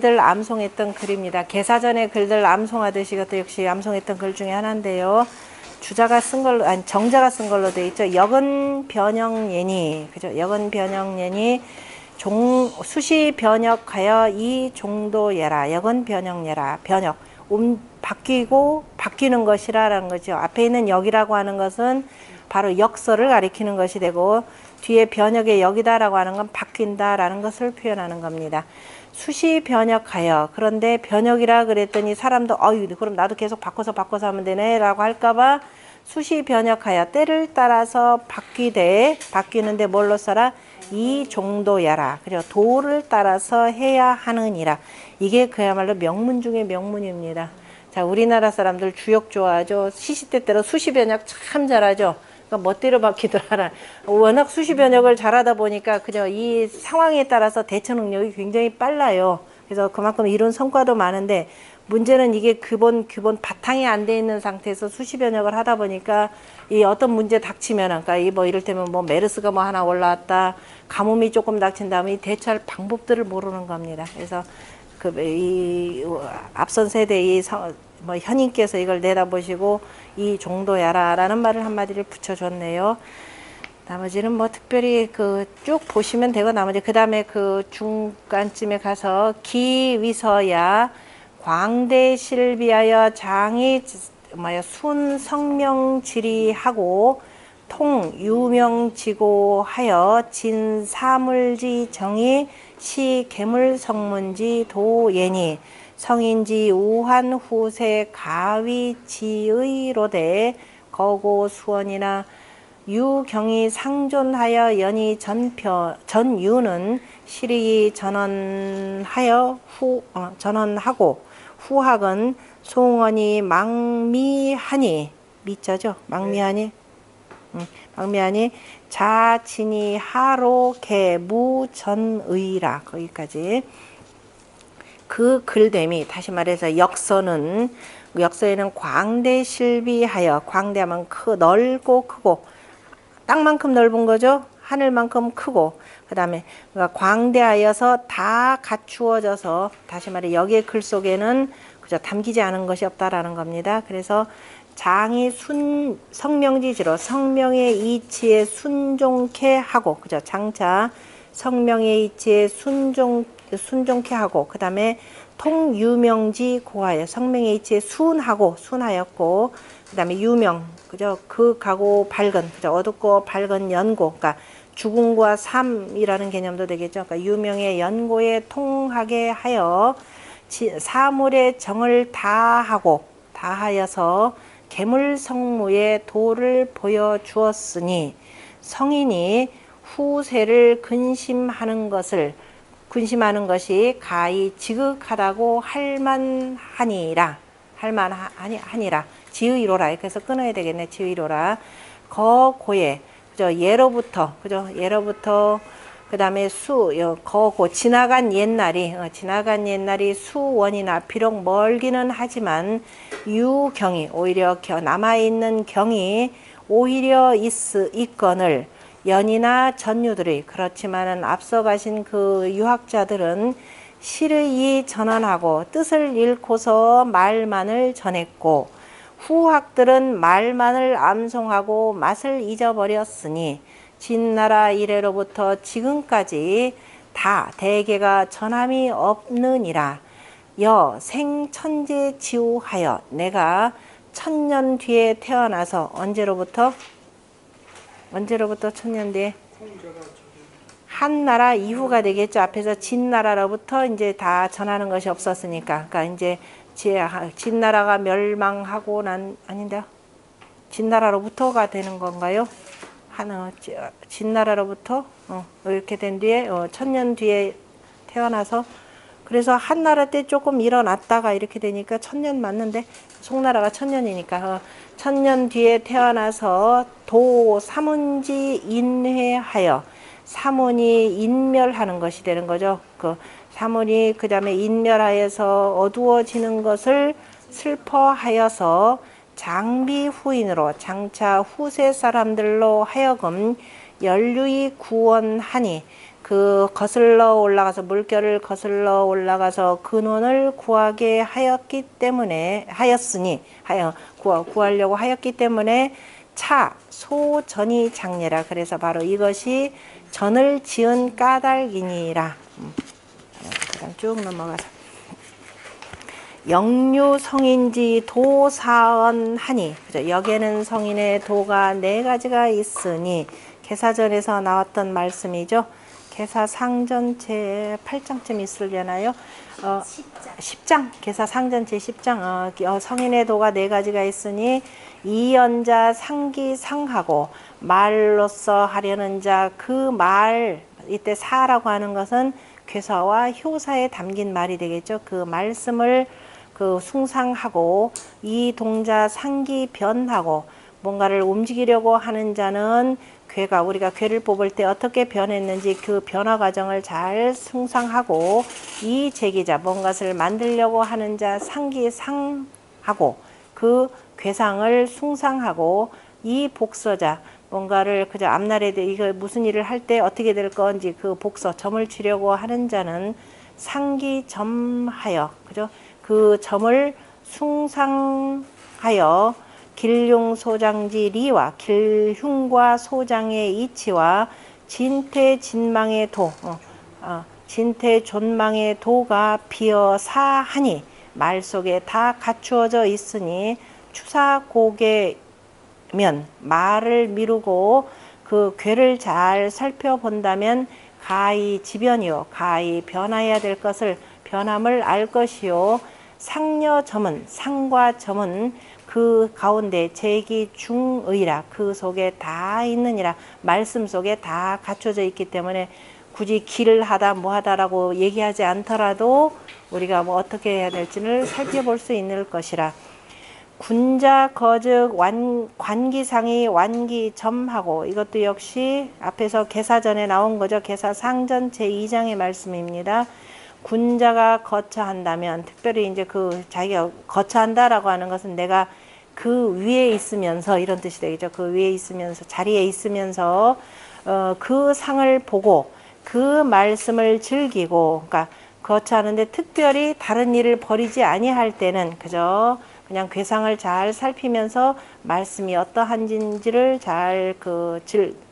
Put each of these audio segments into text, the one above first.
들 암송했던 글입니다. 개사전의 글들 암송하듯이 이것도 역시 암송했던 글 중에 하나인데요. 주자가 쓴 걸로, 아니 정자가 쓴 걸로 되어 있죠. 역은 변형예니, 그죠? 역은 변형예니 수시 변역하여 이 종도예라. 역은 변형예라. 변역, 바뀌고 바뀌는 것이라는 거죠. 앞에 있는 역이라고 하는 것은 바로 역설을 가리키는 것이 되고, 뒤에 변역의 역이다라고 하는 건 바뀐다라는 것을 표현하는 겁니다. 수시 변역하여, 그런데 변역이라 그랬더니 사람도 그럼 나도 계속 바꿔서 하면 되네 라고 할까봐 수시 변역하여 때를 따라서 바뀌는데 뭘로 써라? 이 종도야라. 그리고 도를 따라서 해야 하느니라. 이게 그야말로 명문 중의 명문입니다. 자, 우리나라 사람들 주역 좋아하죠. 시시때때로 수시 변역 참 잘하죠. 그러니까 멋대로 바뀌들 알아. 워낙 수시 변역을 잘하다 보니까 그죠, 이 상황에 따라서 대처 능력이 굉장히 빨라요. 그래서 그만큼 이룬 성과도 많은데, 문제는 이게 기본 바탕이 안 돼 있는 상태에서 수시 변역을 하다 보니까 이 어떤 문제 닥치면, 그러니까 이 뭐 이를테면 뭐 메르스가 뭐 하나 올라왔다, 가뭄이 조금 닥친 다음에 대처할 방법들을 모르는 겁니다. 그래서 이 앞선 세대의 현인께서 이걸 내다보시고 이 종도야라라는 말을 한마디를 붙여줬네요. 나머지는 뭐 특별히 쭉 보시면 되고, 나머지 그 다음에 중간쯤에 가서 기위서야 광대실비하여 장이 순 성명지리하고 통 유명지고하여 진 사물지 정이 시 개물성문지 도예니 성인지 우한 후세 가위지의로되 거고 수원이나 유경이 상존하여 연이 전유는 실이 전원하고 후학은 송원이 망미하니 미자죠. 망미하니 자진이 하로 개무전의라. 거기까지. 그 글됨이, 다시 말해서 역서에는 광대실비하여, 광대하면 넓고 크고, 땅만큼 넓은 거죠. 하늘만큼 크고, 그 다음에 광대하여서 다 갖추어져서, 다시 말해 여기의 글 속에는 그저 담기지 않은 것이 없다라는 겁니다. 그래서 장이 성명지지로 성명의 이치에 순종케 하고, 그죠? 장차 성명의 이치에 순종케 하고, 그 다음에 통유명지 고하여 성명의 이치에 순하였고, 그 다음에 유명, 그죠? 극하고 밝은, 그죠? 어둡고 밝은 연고, 그러니까 죽음과 삶이라는 개념도 되겠죠. 그러니까 유명의 연고에 통하게 하여 사물의 정을 다하여서 개물성무의 도를 보여주었으니 성인이 후세를 근심하는 것이 가히 지극하다고 할만하니라. 지의로라. 그래서 끊어야 되겠네. 지의로라. 거고에, 그죠? 예로부터, 그죠? 그 다음에 거고, 지나간 옛날이 수원이나 비록 멀기는 하지만 유경이, 오히려 남아있는 경이 오히려 있거늘 연이나 전유들이, 그렇지만은 앞서 가신 그 유학자들은 실의 전언하고 뜻을 잃고서 말만을 전했고, 후학들은 말만을 암송하고 맛을 잊어버렸으니 진나라 이래로부터 지금까지 다 대개가 전함이 없느니라. 생천재지우하여 내가 1000년 뒤에 태어나서 언제로부터 1000년 뒤에 한나라 이후가 되겠죠. 앞에서 진나라로부터 이제 다 전하는 것이 없었으니까. 그러니까 이제 진나라가 멸망하고 아닌데요. 진나라로부터가 되는 건가요? 진나라로부터 이렇게 된 뒤에 1000년 뒤에 태어나서, 그래서 한나라 때 조금 일어났다가 이렇게 되니까 1000년 맞는데, 송나라가 1000년이니까 1000년 뒤에 태어나서 사문지 인회하여, 사문이 인멸하는 것이 되는 거죠. 사문이 그 다음에 인멸하여서 어두워지는 것을 슬퍼하여서 장비 후인으로, 장차 후세 사람들로 하여금 연류히 구원하니 그 거슬러 올라가서 물결을 거슬러 올라가서 근원을 구하게 하였기 때문에 구하려고 하였기 때문에 차 소전이 장례라. 그래서 바로 이것이 전을 지은 까닭이니라. 그다음 쭉 넘어가서 영유 성인지 도사언하니, 그죠? 역에는 성인의 도가 4가지가 있으니 계사전에서 나왔던 말씀이죠. 계사상전 제 8장쯤 있으려나요? 10장. 계사상전 제 10장. 성인의 도가 4가지가 있으니 이연자 상기상하고 말로써 하려는 자, 그 말, 이때 사라고 하는 것은 괴사와 효사에 담긴 말이 되겠죠. 그 말씀을 숭상하고 이 동자 상기 변하고 뭔가를 움직이려고 하는 자는 괴가, 우리가 괴를 뽑을 때 어떻게 변했는지 그 변화 과정을 잘 숭상하고, 이 제기자 뭔가를 만들려고 하는 자 상기상하고 그 괴상을 숭상하고, 이 복서자 뭔가를 그저 앞날에 이거 무슨 일을 할 때 어떻게 될 건지 그 복서 점을 치려고 하는 자는 상기점하여, 그죠? 그 점을 숭상하여 길흉 소장지 리와 길흉과 소장의 이치와 진태 진망의 도, 진태 존망의 도가 비어사하니 말 속에 다 갖추어져 있으니 추사고개면 말을 미루고 그 괴를 잘 살펴본다면 가히 지변이요 가히 변화해야 될 것을 변함을 알 것이요 상녀점은 상과 점은 그 가운데 제기 중의라. 그 속에 다 있느니라. 말씀 속에 다 갖춰져 있기 때문에 굳이 길을 하다 뭐 하다라고 얘기하지 않더라도 우리가 뭐 어떻게 해야 될지를 살펴볼 수 있는 것이라. 군자 거즉 관기상이 완기점하고, 이것도 역시 앞에서 계사전에 나온 거죠. 계사상전 제2장의 말씀입니다. 군자가 거처한다면, 특별히 이제 그 자기가 거처한다라고 하는 것은 내가 그 위에 있으면서 이런 뜻이 되겠죠. 그 위에 있으면서, 자리에 있으면서 그 상을 보고 그 말씀을 즐기고, 그러니까 거처하는데 특별히 다른 일을 벌이지 아니할 때는 그저 그냥 괴상을 잘 살피면서 말씀이 어떠한지를 잘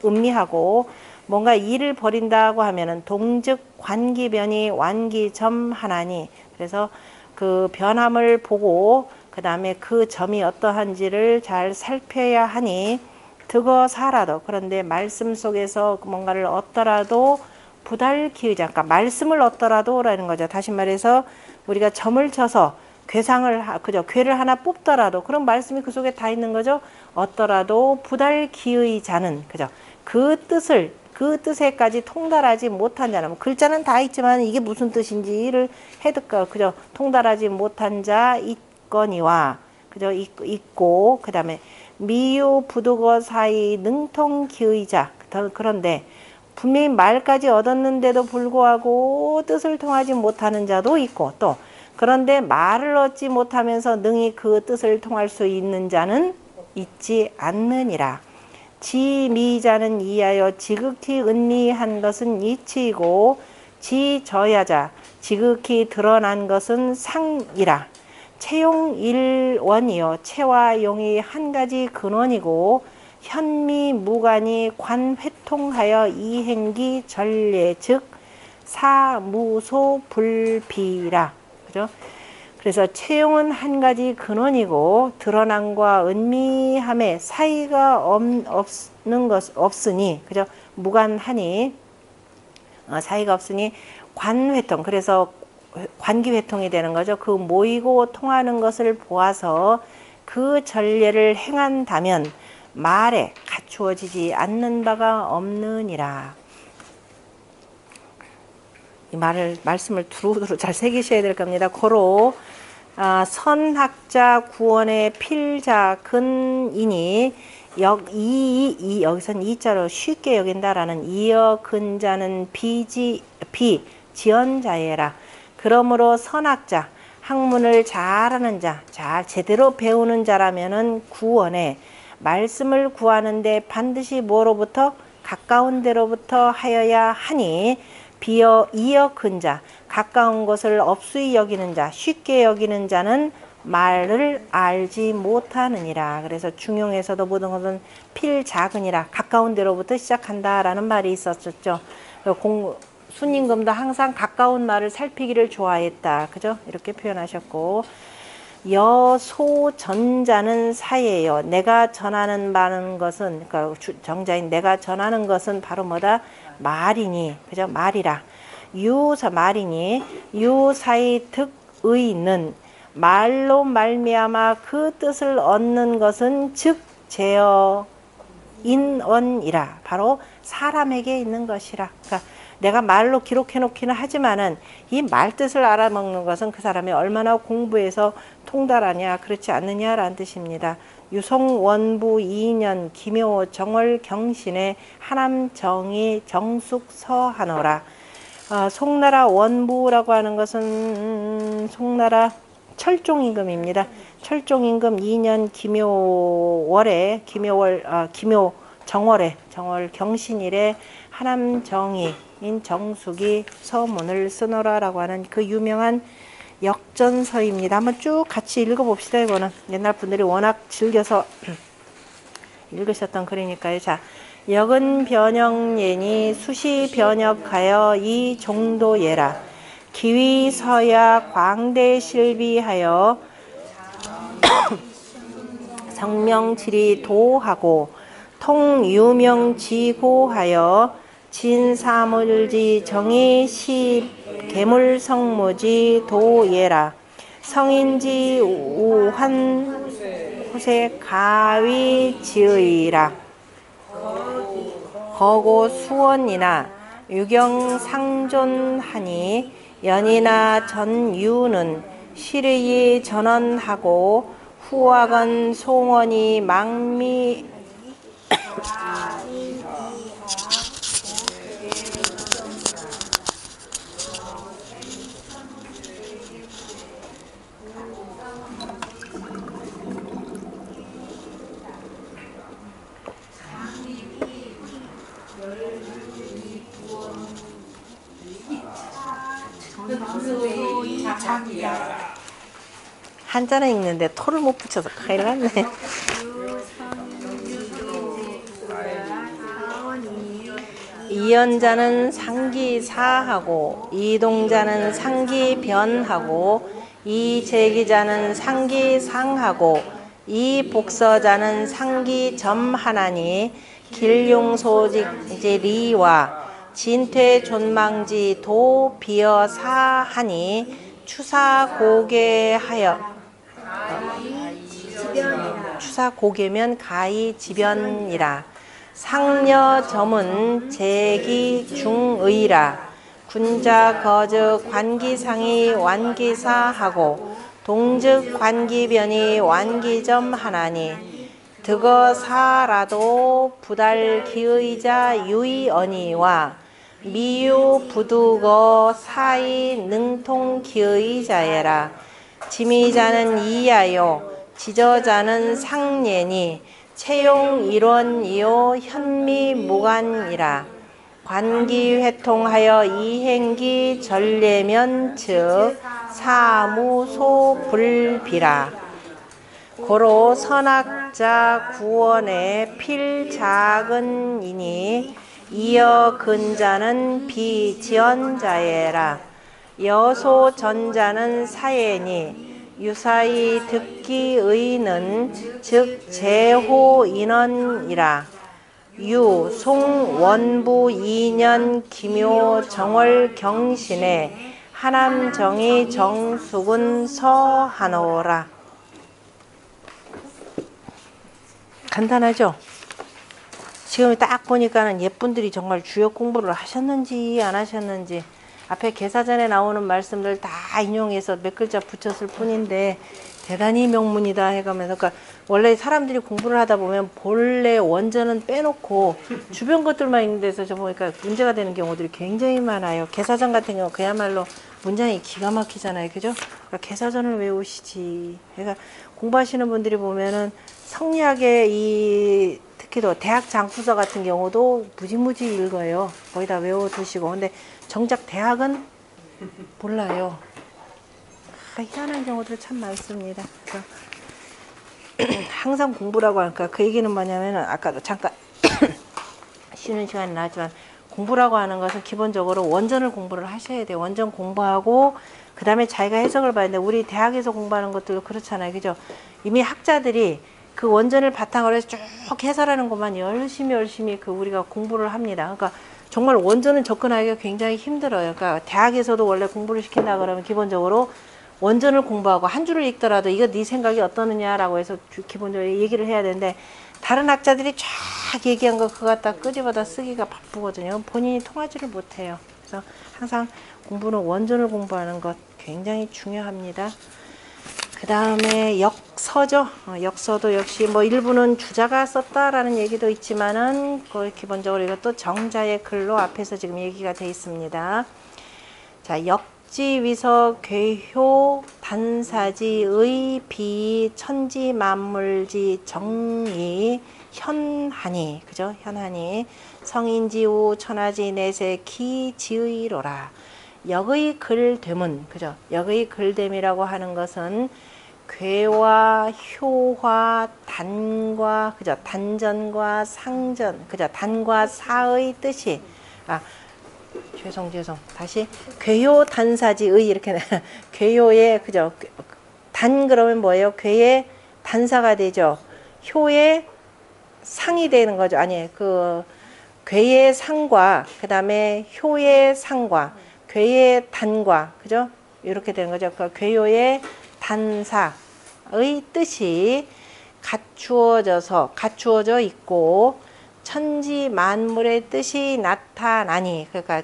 음미하고, 뭔가 일을 벌인다고 하면은 동즉 관기변이 완기점하나니, 그래서 그 변함을 보고 그 다음에 그 점이 어떠한지를 잘 살펴야 하니 득어 사라도, 그런데 말씀 속에서 뭔가를 얻더라도 부달기의자, 그러니까 말씀을 얻더라도 라는 거죠. 다시 말해서 우리가 점을 쳐서 괴를 하나 뽑더라도, 그런 말씀이 그 속에 다 있는 거죠. 얻더라도 부달기의자는, 그죠? 그 뜻에까지 통달하지 못한 자는, 뭐 글자는 다 있지만 이게 무슨 뜻인지를 해득가, 그죠? 통달하지 못한 자 있거니와, 그죠? 있고, 그 다음에 미유 부득어 사이 능통기의자. 그런데 분명히 말까지 얻었는데도 불구하고 뜻을 통하지 못하는 자도 있고, 또 그런데 말을 얻지 못하면서 능히 그 뜻을 통할 수 있는 자는 있지 않느니라. 지미자는 이하여 지극히 은리한 것은 이치이고, 지저야자 지극히 드러난 것은 상이라. 채용 일원이요 채와 용이 한 가지 근원이고, 현미 무관이 관회통하여 이행기 전례 즉 사무소 불비라. 그죠? 그래서 채용은 한 가지 근원이고 드러남과 은미함에 사이가 없으니, 그죠? 무관하니 사이가 없으니 관회통, 그래서 관기회통이 되는 거죠. 그 모이고 통하는 것을 보아서 그 전례를 행한다면 말에 갖추어지지 않는 바가 없느니라. 이 말씀을 두루두루 잘 새기셔야 될 겁니다. 고로 선학자 구원의 필자 근이니 여기선 이자로 쉽게 여긴다라는 이어 근자는 비지연자예라. 그러므로 선학자, 학문을 잘하는 자, 잘 제대로 배우는 자라면은 구원에 말씀을 구하는데 반드시 뭐로부터 가까운 데로부터 하여야 하니 비어 이어 근자 가까운 것을 업수히 여기는 자 쉽게 여기는 자는 말을 알지 못하느니라. 그래서 중용에서도 모든 것은 필작으니라. 가까운 데로부터 시작한다라는 말이 있었죠. 순임금도 항상 가까운 말을 살피기를 좋아했다. 그죠? 이렇게 표현하셨고 여소전자는 사예요. 내가 전하는 바는 것은 그러니까 정자인 내가 전하는 것은 바로 뭐다? 말이니. 그죠? 말이라. 유사 말이니 유사의 득의는 말로 말미암아 그 뜻을 얻는 것은 즉 제어 인언이라. 바로 사람에게 있는 것이라. 그러니까 내가 말로 기록해 놓기는 하지만은 이 말뜻을 알아먹는 것은 그 사람이 얼마나 공부해서 통달하냐 그렇지 않느냐라는 뜻입니다. 유성원부 2년 기묘 정월 경신에 하남 정의 정숙 서하노라. 송나라 원부라고 하는 것은 송나라 철종임금입니다. 철종임금 2년 기묘월에 기묘 정월에 정월 경신일에 하남 정의인 정숙이 서문을 쓰노라라고 하는 그 유명한 역전서입니다. 한번 쭉 같이 읽어봅시다. 이거는 옛날 분들이 워낙 즐겨서 읽으셨던 글이니까요. 자, 역은 변형예니 수시 변역하여 이 정도예라. 기위 서야 광대 실비하여 성명칠이 도하고 통유명지고하여 진사물지 정의 시 개물성무지 도예라. 성인지 우한 호세 가위 지의라. 거고 수원이나 유경상존하니 연이나 전유는 시르이 전원하고 후학은 송원이 망미 한자는 읽는데 토를 못 붙여서 큰일 났네. 이연자는 상기사하고 이동자는 상기변하고 이제기자는 상기상하고 이복서자는 상기점하나니 길용소지리와 진퇴존망지 도비어사하니 추사고개하여 추사고개면 가이지변이라. 상녀점은 제기중의라. 군자거즉 관기상이 완기사하고 동즉 관기변이 완기점하나니 득어사라도 부달기의자 유의언이와 미유 부두거 사이 능통기의자예라. 지미자는 이야요 지저자는 상례니 채용 일원이요 현미무관이라. 관기회통하여 이행기 전례면 즉 사무소불비라. 고로 선악자 구원의 필작은이니 이어 근자는 비지연자예라. 여소전자는 사예니 유사히 듣기의는 즉 제호인언이라. 유 송원부 2년 기묘 정월 경신에 하남정의 정숙은 서하노라. 간단하죠? 지금 딱 보니까는 예쁜들이 정말 주역 공부를 하셨는지 안 하셨는지 앞에 개사전에 나오는 말씀들 다 인용해서 몇 글자 붙였을 뿐인데 대단히 명문이다 해가면서, 그러니까 원래 사람들이 공부를 하다 보면 본래 원전은 빼놓고 주변 것들만 있는 데서 저 보니까 문제가 되는 경우들이 굉장히 많아요. 개사전 같은 경우 그야말로 문장이 기가 막히잖아요. 그죠? 그러니까 개사전을 외우시지. 그러니까 공부하시는 분들이 보면은 성리학의 이 특히 또 대학 장부서 같은 경우도 무지무지 읽어요. 거의 다 외워두시고. 근데 정작 대학은 몰라요. 희한한 경우들 참 많습니다. 그래서 항상 공부라고 하니까 그 얘기는 뭐냐면은 아까도 잠깐 쉬는 시간이 나왔지만 공부라고 하는 것은 기본적으로 원전을 공부를 하셔야 돼요. 원전 공부하고 그 다음에 자기가 해석을 봐야 되는데 우리 대학에서 공부하는 것들도 그렇잖아요. 그죠? 이미 학자들이 그 원전을 바탕으로 해서 쭉 해설하는 것만 열심히 그 우리가 공부를 합니다. 그러니까 정말 원전을 접근하기가 굉장히 힘들어요. 그러니까 대학에서도 원래 공부를 시킨다 그러면 기본적으로 원전을 공부하고 한 줄을 읽더라도 이거 네 생각이 어떠느냐라고 해서 기본적으로 얘기를 해야 되는데 다른 학자들이 쫙 얘기한 거 그거 갖다 끄집어다 쓰기가 바쁘거든요. 본인이 통하지를 못해요. 그래서 항상 공부는 원전을 공부하는 것 굉장히 중요합니다. 그 다음에 역서죠. 역서도 역시 뭐 일부는 주자가 썼다라는 얘기도 있지만은 거의 기본적으로 이것도 정자의 글로 앞에서 지금 얘기가 돼 있습니다. 자, 역지위서 괴효 단사지의 비 천지 만물지 정이 현하니 그죠? 현하니 성인지우 천하지 내세 기지의로라. 역의 글됨은 그죠? 역의 글됨이라고 하는 것은 괴와 효와 단과 그죠? 단전과 상전 그죠? 단과 사의 뜻이 죄송 다시 괴효 단사지의 이렇게 괴효의 그죠? 단 그러면 뭐예요? 괴의 단사가 되죠. 효의 상이 되는 거죠. 아니 그 괴의 상과 그 다음에 효의 상과 괴의 단과 그죠? 이렇게 되는 거죠. 그 괴효의 단사의 뜻이 갖추어져 있고 천지 만물의 뜻이 나타나니 그러니까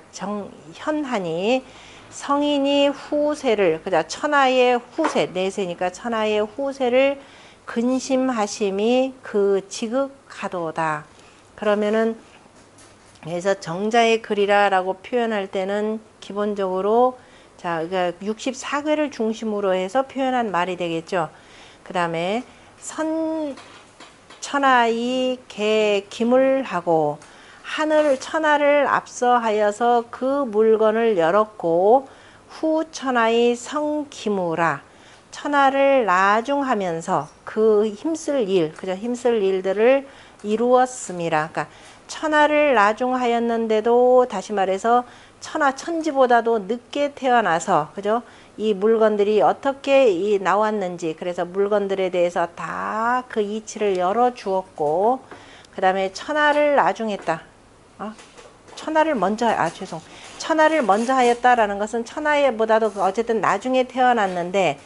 현하니 성인이 후세를 그죠? 천하의 후세 내세니까 천하의 후세를 근심하심이 그 지극하도다. 그러면은 그래서 정자의 글이라라고 표현할 때는 기본적으로 자, 그러니까 64괴를 중심으로 해서 표현한 말이 되겠죠. 그 다음에 천하의 개김을 하고 천하를 앞서하여서 그 물건을 열었고 후 천하의 성기무라 천하를 나중하면서 그 힘쓸 일, 그죠? 힘쓸 일들을 이루었음이라. 그러니까 천하를 나중하였는데도 다시 말해서 천지보다도 늦게 태어나서 그죠? 이 물건들이 어떻게 나왔는지 그래서 물건들에 대해서 다 그 이치를 열어 주었고 그 다음에 천하를 나중했다. 천하를 먼저 천하를 먼저 하였다라는 것은 천하보다도 어쨌든 나중에 태어났는데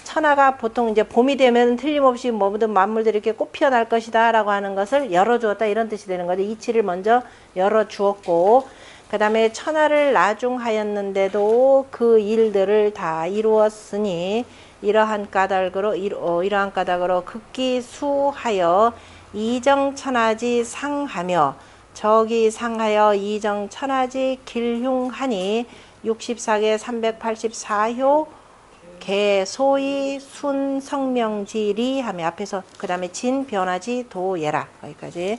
천하가 보통 이제 봄이 되면 틀림없이 모든 만물들이 이렇게 꽃 피어날 것이다 라고 하는 것을 열어주었다 이런 뜻이 되는 거죠. 이치를 먼저 열어주었고 그 다음에 천하를 나중하였는데도 그 일들을 다 이루었으니 이러한 까닭으로 극기 수하여 이정천하지 상하며 저기 상하여 이정천하지 길흉하니 64개 384효 개소이 순성명지리 하며 앞에서 그 다음에 진 변하지 도예라 거기까지.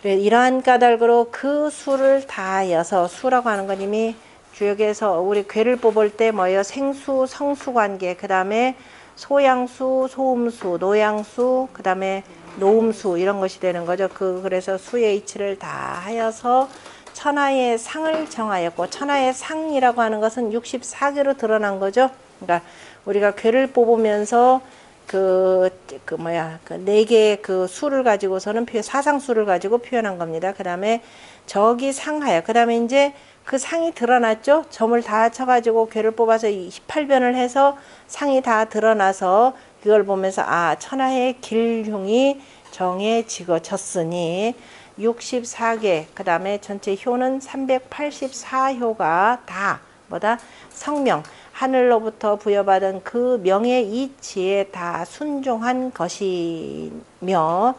그래 이러한 까닭으로 그 수를 다하여서 수라고 하는 건 이미 주역에서 우리 괴를 뽑을 때 뭐예요? 생수 성수 관계 그 다음에 소양수 소음수 노양수 그 다음에 노음수 이런 것이 되는 거죠. 그래서 수의 이치를 다 하여서 천하의 상을 정하였고 천하의 상이라고 하는 것은 64개로 드러난 거죠. 그러니까 우리가 괴를 뽑으면서 그 4개의 그 수를 가지고서는 사상수를 가지고 표현한 겁니다. 그 다음에 저기 상하여 그 다음에 이제 그 상이 드러났죠. 점을 다 쳐가지고 괴를 뽑아서 18변을 해서 상이 다 드러나서 그걸 보면서 천하의 길흉이 정해지거졌으니 64개 그 다음에 전체 효는 384효가 다 뭐다? 성명 하늘로부터 부여받은 그 명의 이치에 다 순종한 것이며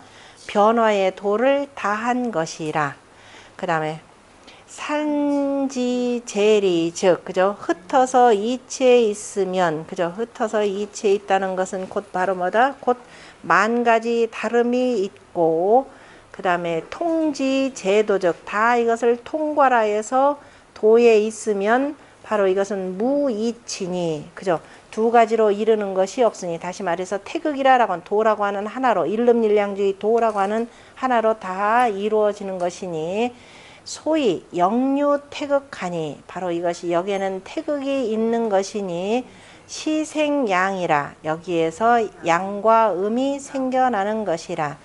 변화의 도를 다한 것이라. 그 다음에 산지재리 즉 그죠? 흩어서 이치에 있으면 그죠? 흩어서 이치에 있다는 것은 곧 바로 뭐다? 곧 만 가지 다름이 있고 그 다음에 통지제도적 다 이것을 통괄하여서 도에 있으면 바로 이것은 무이치니 그죠? 두 가지로 이르는 것이 없으니 다시 말해서 태극이라고 하는 도라고 하는 하나로 일름일량주의 도라고 하는 하나로 다 이루어지는 것이니 소위 영유태극하니 바로 이것이 여기에는 태극이 있는 것이니 시생양이라 여기에서 양과 음이 생겨나는 것이라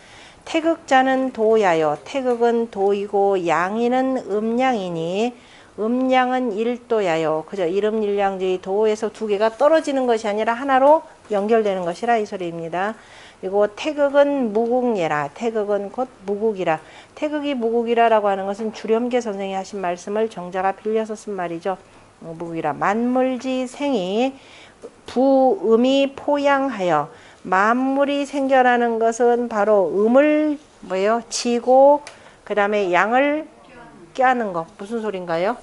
태극자는 도야요 태극은 도이고 양이는 음양이니 음양은 일도야요 그죠 일음일량주의 도에서 두 개가 떨어지는 것이 아니라 하나로 연결되는 것이라 이 소리입니다. 그리고 태극은 무국예라 태극은 곧 무국이라 태극이 무국이라라고 하는 것은 주렴계 선생이 하신 말씀을 정자가 빌려서 쓴 말이죠. 무국이라 만물지 생이 부음이 포양하여 만물이 생겨나는 것은 바로 음을 뭐예요? 지고 그 다음에 양을 껴안는 거 무슨 소린가요?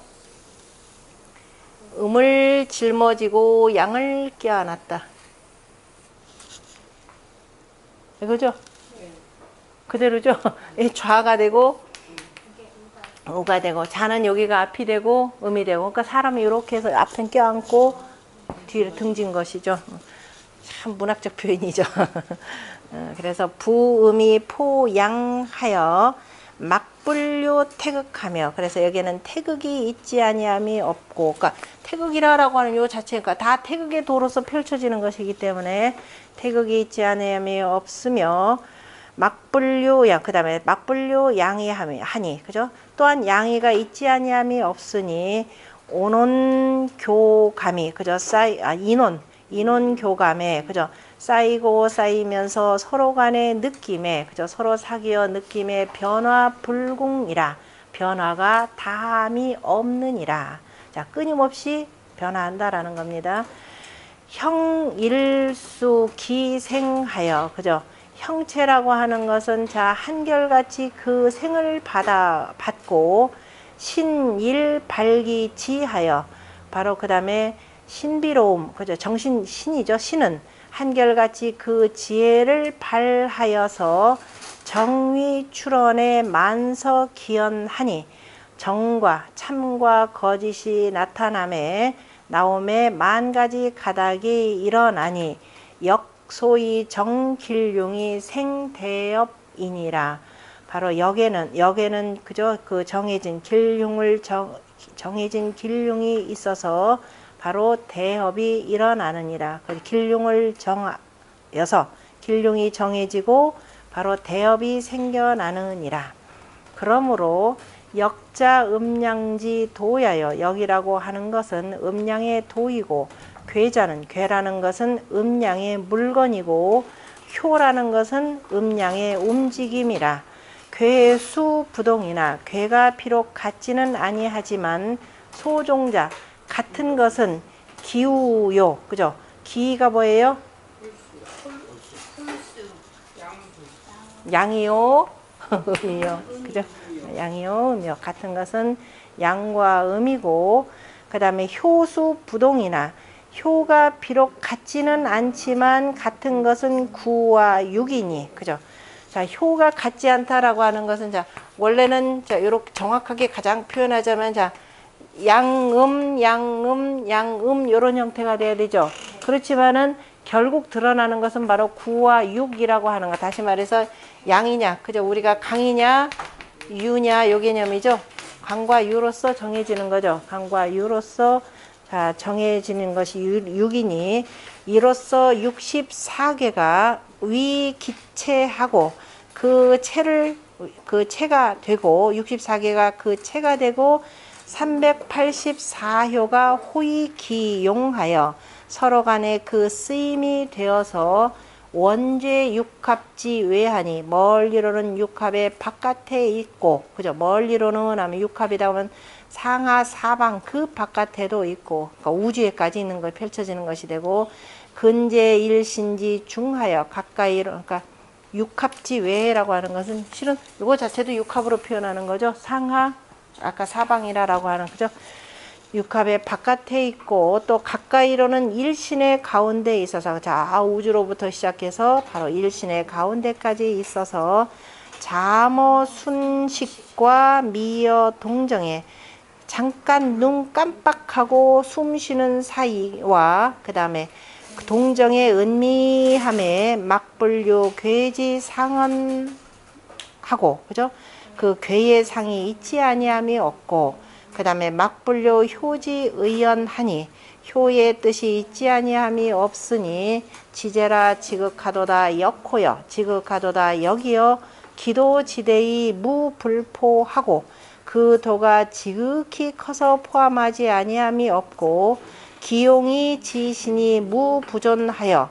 음을 짊어지고 양을 껴안았다. 이거죠? 그대로죠? 좌가 되고 우가 되고 자는 여기가 앞이 되고 음이 되고 그러니까 사람이 이렇게 해서 앞엔 껴안고 뒤를 등진 것이죠. 참 문학적 표현이죠. 그래서 부음이 포양하여 막불류 태극하며 그래서 여기에는 태극이 있지 아니함이 없고 그러니까 태극이라고 하는 요 자체가 다 태극의 도로서 펼쳐지는 것이기 때문에 태극이 있지 아니함이 없으며 막불류 양 그다음에 막불류 양이하니 그죠? 또한 양이가 있지 아니함이 없으니 온온교감이 그죠? 인원교감에 그죠? 쌓이고 쌓이면서 서로 간의 느낌에 그죠? 서로 사귀어 느낌의 변화 불공이라 변화가 다함이 없느니라. 자, 끊임없이 변화한다라는 겁니다. 형일수 기생하여 그죠? 형체라고 하는 것은 자 한결같이 그 생을 받고 신일발기지하여 바로 그 다음에 신비로움 그죠? 정신 신이죠. 신은 한결같이 그 지혜를 발하여서 정위 출원에 만서기연하니 정과 참과 거짓이 나옴에 만 가지 가닥이 일어나니 역소위 정길융이 생대업이니라. 바로 역에는 그죠? 그 정해진 정해진 길융이 있어서 바로 대업이 일어나느니라. 길융을 정하여서 길융이 정해지고 바로 대업이 생겨나느니라. 그러므로 역자 음양지 도야여 역이라고 하는 것은 음양의 도이고 괴라는 것은 음양의 물건이고 효라는 것은 음양의 움직임이라. 괴의 수부동이나 괴가 비록 같지는 아니하지만 소종자 같은 것은 기우요 그죠? 기가 뭐예요? 양이요 음이요 그죠? 양이요 음이요 같은 것은 양과 음이고 그 다음에 효수부동이나 효가 비록 같지는 않지만 같은 것은 구와 육이니 그죠? 자, 효가 같지 않다라고 하는 것은 자 원래는 자 이렇게 정확하게 가장 표현하자면 자 양음 이런 형태가 돼야 되죠. 그렇지만은 결국 드러나는 것은 바로 구와 육이라고 하는 거. 다시 말해서 양이냐 그죠? 우리가 강이냐 유냐 요 개념이죠. 강과 유로서 정해지는 거죠. 강과 유로서 자 정해지는 것이 육이니 이로써 64개가 위기체하고 그 체가 되고 64개가 그 체가 되고 384효가 호의기용하여 서로 간에 그 쓰임이 되어서 원죄 육합지 외하니 멀리로는 육합의 바깥에 있고 그죠? 멀리로는 하면 육합이다 보면 상하 사방 그 바깥에도 있고 그러니까 우주에까지 있는 걸 펼쳐지는 것이 되고 근제 일신지 중하여 가까이 그러니까 육합지 외라고 하는 것은 실은 이거 자체도 육합으로 표현하는 거죠. 상하 아까 사방이라라고 하는 그죠? 육합의 바깥에 있고 또 가까이로는 일신의 가운데 있어서 자 우주로부터 시작해서 바로 일신의 가운데까지 있어서 잠어 순식과 미여 동정에 잠깐 눈 깜빡하고 숨 쉬는 사이와 그 다음에 동정의 은미함에 막불류 괴지 상언하고 그죠? 그 괴의 상이 있지 아니함이 없고 그 다음에 막불류 효지 의연하니 효의 뜻이 있지 아니함이 없으니 지제라 지극하도다 역호여 지극하도다 역이여 기도지대의 무불포하고 그 도가 지극히 커서 포함하지 아니함이 없고 기용이 지신이 무부존하여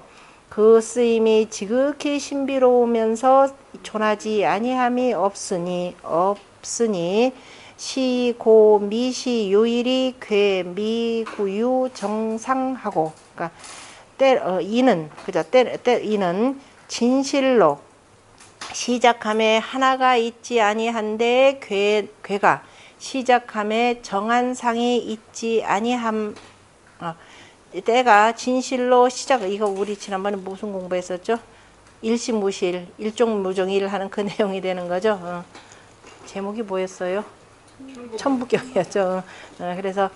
그 쓰임이 지극히 신비로우면서 존하지 아니함이 없으니 시고 미시 요일이 괴 미구유 정상하고 그러니까 이는 그죠 이는 진실로 시작함에 하나가 있지 아니한데 괴가 시작함에 정한 상이 있지 아니함 때가 진실로 시작 이거 우리 지난번에 무슨 공부했었죠? 일심무실 일종무종일 하는 그 내용이 되는 거죠. 제목이 뭐였어요? 천부경이었죠. 그래서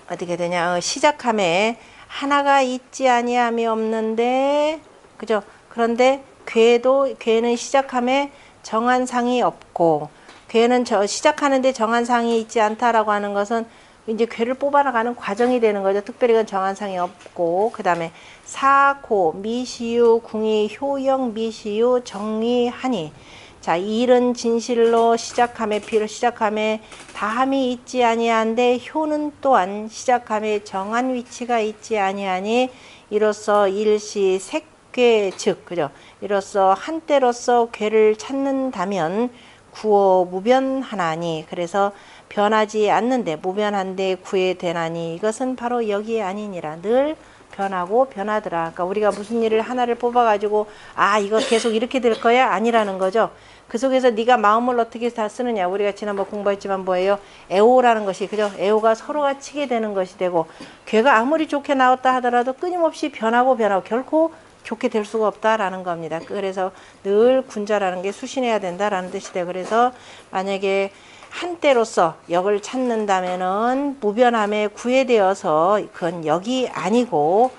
어떻게 되냐 시작함에 하나가 있지 아니함이 없는데 그죠? 그런데 괴는 시작함에 정한 상이 없고 괴는 시작하는데 정한 상이 있지 않다라고 하는 것은 이제 괴를 뽑아나가는 과정이 되는 거죠. 특별히 그건 정한 상이 없고 그 다음에 사고 미시유 궁이 효영 미시유 정리하니 자 일은 진실로 시작함에 비로 시작함에 다함이 있지 아니한데 효는 또한 시작함에 정한 위치가 있지 아니하니 이로써 일시 색괴 즉 그죠 이로써 한때로서 괴를 찾는다면 구호 무변하나니 그래서 변하지 않는데 무변한데 구해되나니 이것은 바로 여기 아니니라 늘 변하고 변하더라. 그러니까 우리가 무슨 일을 하나를 뽑아가지고 아 이거 계속 이렇게 될 거야 아니라는 거죠. 그 속에서 네가 마음을 어떻게 다 쓰느냐 우리가 지난번 공부했지만 뭐예요? 애호라는 것이 그죠? 애호가 서로가 치게 되는 것이 되고 괴가 아무리 좋게 나왔다 하더라도 끊임없이 변하고 결코 좋게 될 수가 없다라는 겁니다. 그래서 늘 군자라는 게 수신해야 된다라는 뜻이 돼요. 그래서 만약에 한때로서 역을 찾는다면은 무변함에 구애되어서 그건 역이 아니고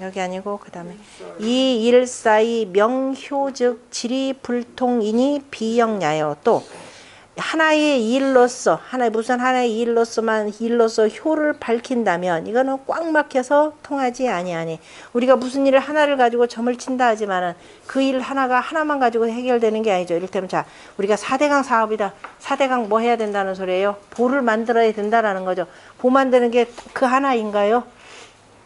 여기 아니고 그 다음에 이 일사의 명효즉 지리불통이니 비영야여 또 하나의 일로서 무슨 하나의 일로서 효를 밝힌다면 이거는 꽉 막혀서 통하지 아니하니 우리가 무슨 일을 하나를 가지고 점을 친다 하지만은 그 일 하나만 가지고 해결되는 게 아니죠. 이를테면 자 우리가 4대강 사업이다. 4대강 뭐 해야 된다는 소리예요? 보를 만들어야 된다라는 거죠. 보 만드는 게 그 하나인가요?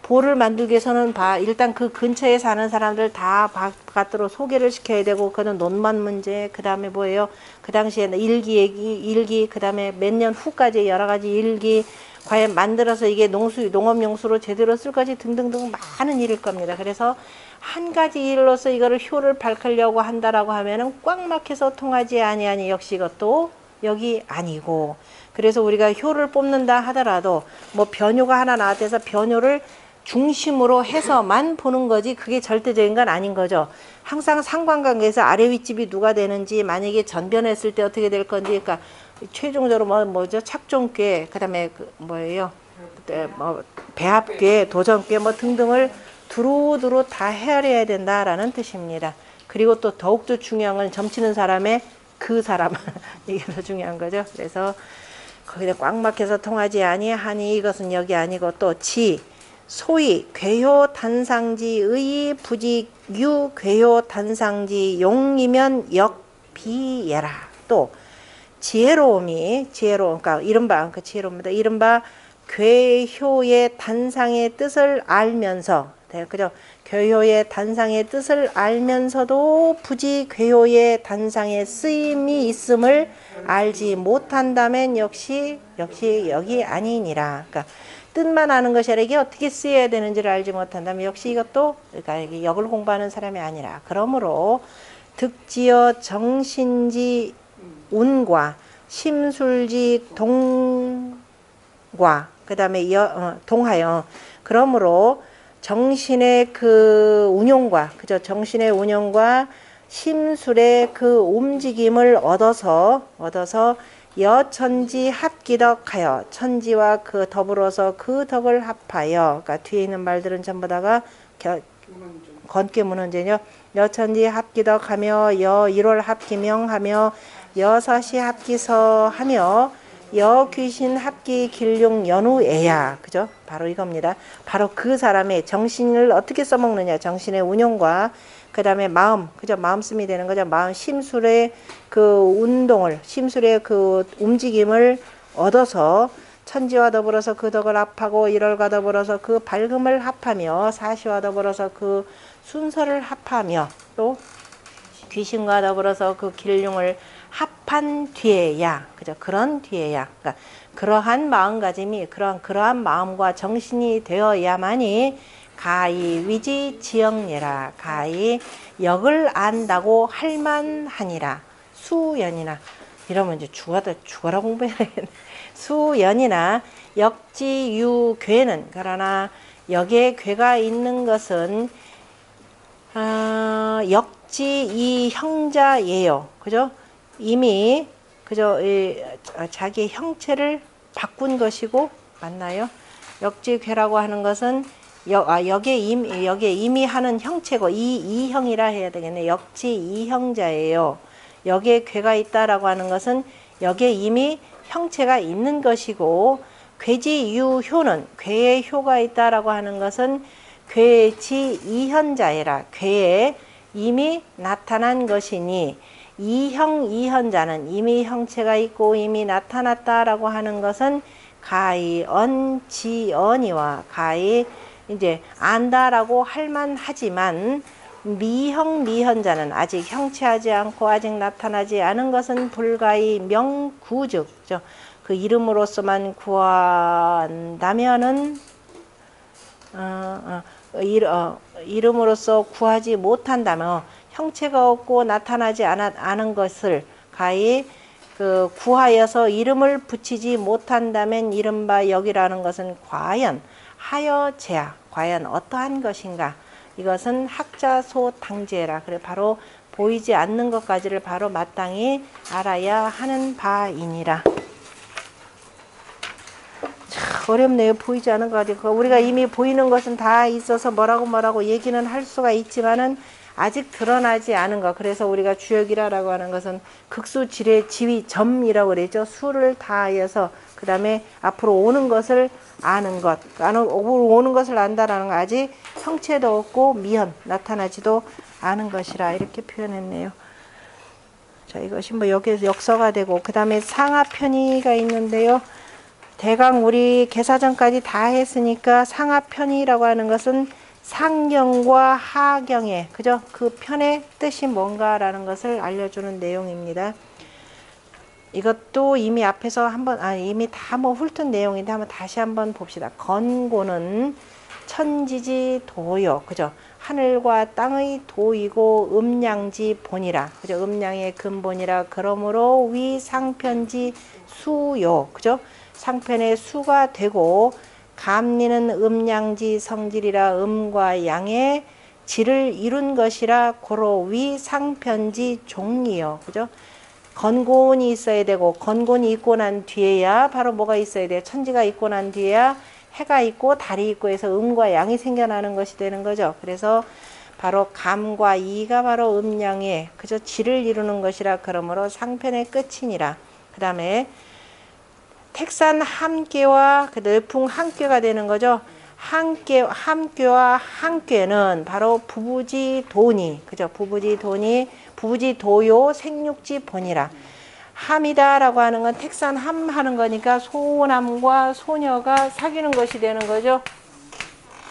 보를 만들기 위해서는 일단 그 근처에 사는 사람들 다 바깥으로 소개를 시켜야 되고 그는 논만 문제 그 다음에 뭐예요 그 당시에는 일기 그 다음에 몇 년 후까지 여러 가지 일기 과연 만들어서 이게 농업용수로 제대로 쓸 것이 등등등 많은 일일 겁니다. 그래서 한 가지 일로서 이거를 효를 밝히려고 한다라고 하면은 꽉 막혀서 통하지 아니하니 역시 이것도 여기 아니고 그래서 우리가 효를 뽑는다 하더라도 뭐 변효가 하나 나왔대서 변효를 중심으로 해서만 보는 거지 그게 절대적인 건 아닌 거죠. 항상 상관관계에서 아래 윗집이 누가 되는지 만약에 전변했을 때 어떻게 될 건지 그러니까 최종적으로 뭐죠 착종괴 그다음에 뭐예요 배합괴 도전괴 뭐 등등을 두루두루 다 헤아려야 된다라는 뜻입니다. 그리고 또 더욱더 중요한 건 점치는 사람의 그 사람 이게 더 중요한 거죠. 그래서 거기다 꽉 막혀서 통하지 아니하니 이것은 여기 아니고 또 소위 괴효 단상지의 부직유 괴효 단상지 용이면 역비예라 또 그러니까 이른바 지혜로움입니다. 이른바 괴효의 단상의 뜻을 알면서 그죠? 괴효의 단상의 뜻을 알면서도 부지 괴효의 단상의 쓰임이 있음을 알지 못한다면 역시 여기 아니니라. 그러니까 뜻만 아는 것이 아니라 이게 어떻게 쓰여야 되는지를 알지 못한다면 역시 이것도 그러니까 역을 공부하는 사람이 아니라 그러므로 득지어 정신지 운과 심술지 동과 그 다음에 동하여 그러므로 정신의 그 운용과 그죠 정신의 운용과 심술의 그 움직임을 얻어서 여천지 합기덕하여 천지와 그 더불어서 그 덕을 합하여 그러니까 뒤에 있는 말들은 전부 다가 건께 문헌제요. 여천지 합기덕하며 여일월 합기명하며 여사시 합기서하며 여귀신 합기 길룡 연우애야 그죠? 바로 이겁니다. 바로 그 사람의 정신을 어떻게 써먹느냐 정신의 운용과 그 다음에 마음 그죠? 마음씀이 되는 거죠. 마음 심술의 그 운동을 심술의 그 움직임을 얻어서 천지와 더불어서 그 덕을 합하고 일월과 더불어서 그 밝음을 합하며 사시와 더불어서 그 순서를 합하며 또 귀신과 더불어서 그 길흉을 합한 뒤에야 그죠 그런 뒤에야 그러니까 그러한 마음가짐이 그러한 마음과 정신이 되어야만이 가히 위지 지영예라 가히 역을 안다고 할만하니라 수연이나 이러면 이제 죽어라 공부해야 되겠네. 수연이나 역지유괴는 그러나 역에 괴가 있는 것은 역지 이 형자예요. 그죠? 이미 그죠? 자기의 형체를 바꾼 것이고 맞나요? 역지괴라고 하는 것은 역에 이미 하는 형체고 이형이라 해야 되겠네. 역지 이형자예요. 역에 괴가 있다라고 하는 것은 역에 이미 형체가 있는 것이고 괴지유효는 괴의 효가 있다라고 하는 것은 괴지 이현자이라 괴에 이미 나타난 것이니 이현자는 이미 형체가 있고 이미 나타났다라고 하는 것은 가히 언지언이와 가히 이제 안다라고 할만하지만 미현자는 아직 형체하지 않고 아직 나타나지 않은 것은 불가히 명구즉 그 이름으로서만 구한다면은 이름으로서 구하지 못한다면 형체가 없고 나타나지 않은 것을 가히 그 구하여서 이름을 붙이지 못한다면 이른바 역이라는 것은 과연 하여제야 과연 어떠한 것인가 이것은 학자소당제라 그래 바로 보이지 않는 것까지를 바로 마땅히 알아야 하는 바이니라. 참 어렵네요. 보이지 않은 것 같아요. 우리가 이미 보이는 것은 다 있어서 뭐라고 얘기는 할 수가 있지만은 아직 드러나지 않은 것. 그래서 우리가 주역이라고 하는 것은 극수 지례 지위 점이라고 그랬죠. 수를 다하여서 그 다음에 앞으로 오는 것을 아는 것. 오는 것을 안다라는 거 아직 형체도 없고 미현 나타나지도 않은 것이라 이렇게 표현했네요. 자 이것이 뭐 여기에서 역서가 되고 그 다음에 상하편의가 있는데요. 대강 우리 개사전까지 다 했으니까 상하편의라고 하는 것은 상경과 하경의 그죠? 그 편의 뜻이 뭔가라는 것을 알려주는 내용입니다. 이것도 이미 앞에서 이미 다 뭐 훑은 내용인데 한번 다시 한번 봅시다. 건고는 천지지 도요. 그죠? 하늘과 땅의 도이고 음양지 본이라. 그죠? 음양의 근본이라. 그러므로 위 상편지 수요. 그죠? 상편의 수가 되고 감리는 음양지 성질이라 음과 양의 질을 이룬 것이라 고로 위 상편지 종이요. 그죠? 건곤이 있어야 되고 건곤이 있고 난 뒤에야 바로 뭐가 있어야 돼요? 천지가 있고 난 뒤에야 해가 있고 달이 있고 해서 음과 양이 생겨나는 것이 되는 거죠. 그래서 바로 감과 이가 바로 음양의 그저 질을 이루는 것이라 그러므로 상편의 끝이니라. 그 다음에 택산 함께와 그 늘풍 함께가 되는 거죠. 함께와 함께는 바로 부부지 도니 그죠? 부부지 도니 부부지 도요 생육지 본이라. 함이다라고 하는 건 택산 함 하는 거니까 소남과 소녀가 사귀는 것이 되는 거죠.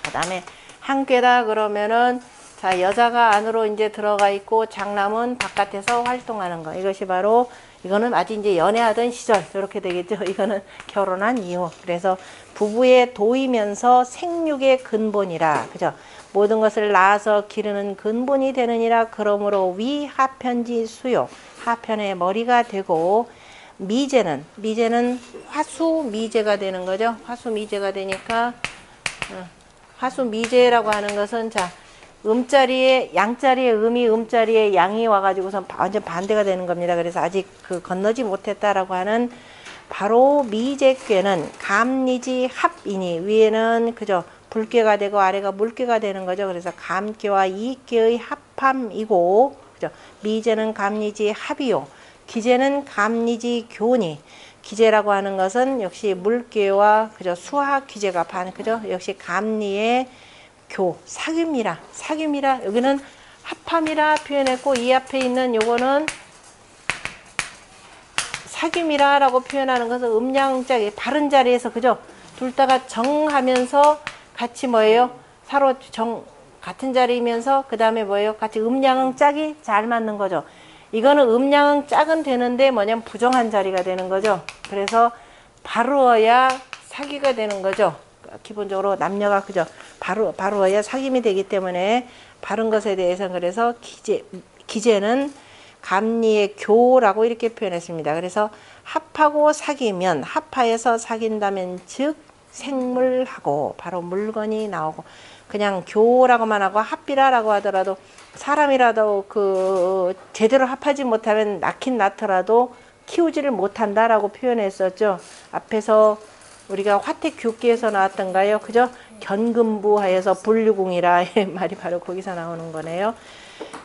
그 다음에 함께다 그러면은 자, 여자가 안으로 이제 들어가 있고 장남은 바깥에서 활동하는 거. 이것이 바로 이거는 아직 이제 연애하던 시절 이렇게 되겠죠. 이거는 결혼한 이후. 그래서 부부의 도이면서 생육의 근본이라. 그죠? 모든 것을 낳아서 기르는 근본이 되느니라. 그러므로 위 하편지 수요. 하편의 머리가 되고 미제는 화수 미제가 되는 거죠. 화수 미제가 되니까 화수 미제라고 하는 것은 자 음자리에 양자리에 음이 음자리에 양이 와가지고선 완전 반대가 되는 겁니다. 그래서 아직 그 건너지 못했다라고 하는 바로 미제괴는 감리지 합이니 위에는 그죠 불괴가 되고 아래가 물괴가 되는 거죠. 그래서 감괴와 이괴의 합함이고 그죠 미제는 감리지 합이요 기제는 감리지 교니 기제라고 하는 것은 역시 물괴와 그죠 수학 기제가 반 그죠 역시 감리의 사귐이라 여기는 합함이라 표현했고 이 앞에 있는 요거는 사귐이라 라고 표현하는 것은 음양짝이 바른 자리에서 그죠 둘 다가 정하면서 같이 뭐예요 서로 같은 자리이면서 그 다음에 뭐예요 같이 음양응 짝이 잘 맞는 거죠. 이거는 음양응 짝은 되는데 뭐냐면 부정한 자리가 되는 거죠. 그래서 바르어야 사귀가 되는 거죠. 기본적으로 남녀가 그죠 바르어야 사귐이 되기 때문에 바른 것에 대해서는 그래서 기제는 감리의 교라고 이렇게 표현했습니다. 그래서 합하고 사귀면 합하여서 사귄다면 즉 생물하고 바로 물건이 나오고 그냥 교라고만 하고 합비라라고 하더라도 사람이라도 그 제대로 합하지 못하면 낳긴 낳더라도 키우지를 못한다라고 표현했었죠. 앞에서 우리가 화택교기에서 나왔던가요? 그죠? 견금부하여서 불유궁이라 말이 바로 거기서 나오는 거네요.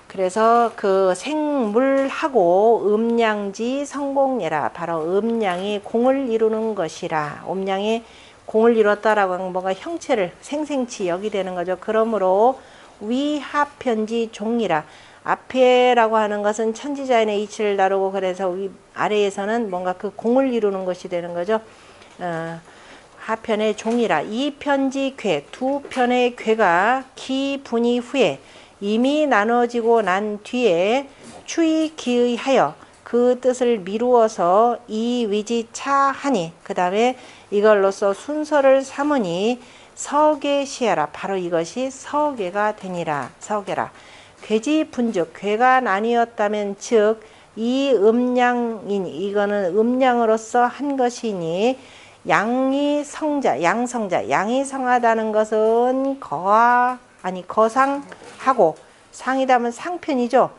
그래서 그 생물하고 음양지 성공예라 바로 음양이 공을 이루는 것이라 음양이 공을 이뤘다라고 하는 뭐가 형체를 생생치 여기 되는 거죠. 그러므로 위하편지 종이라 앞에라고 하는 것은 천지자연의 이치를 다루고 그래서 위 아래에서는 뭔가 그 공을 이루는 것이 되는 거죠. 하편의 종이라 이 편지 괴 두 편의 괴가 기분이 후에 이미 나눠지고 난 뒤에 추이 기의하여 그 뜻을 미루어서 이 위지 차하니 그 다음에 이걸로써 순서를 삼으니 서계시하라 바로 이것이 서계가 되니라 서계라 괴지 분즉 괴가 나뉘었다면 즉 이 음양인 이거는 음양으로서 한 것이니 양이 성자 양이 성하다는 것은 거상하고 상이다면 상편이죠.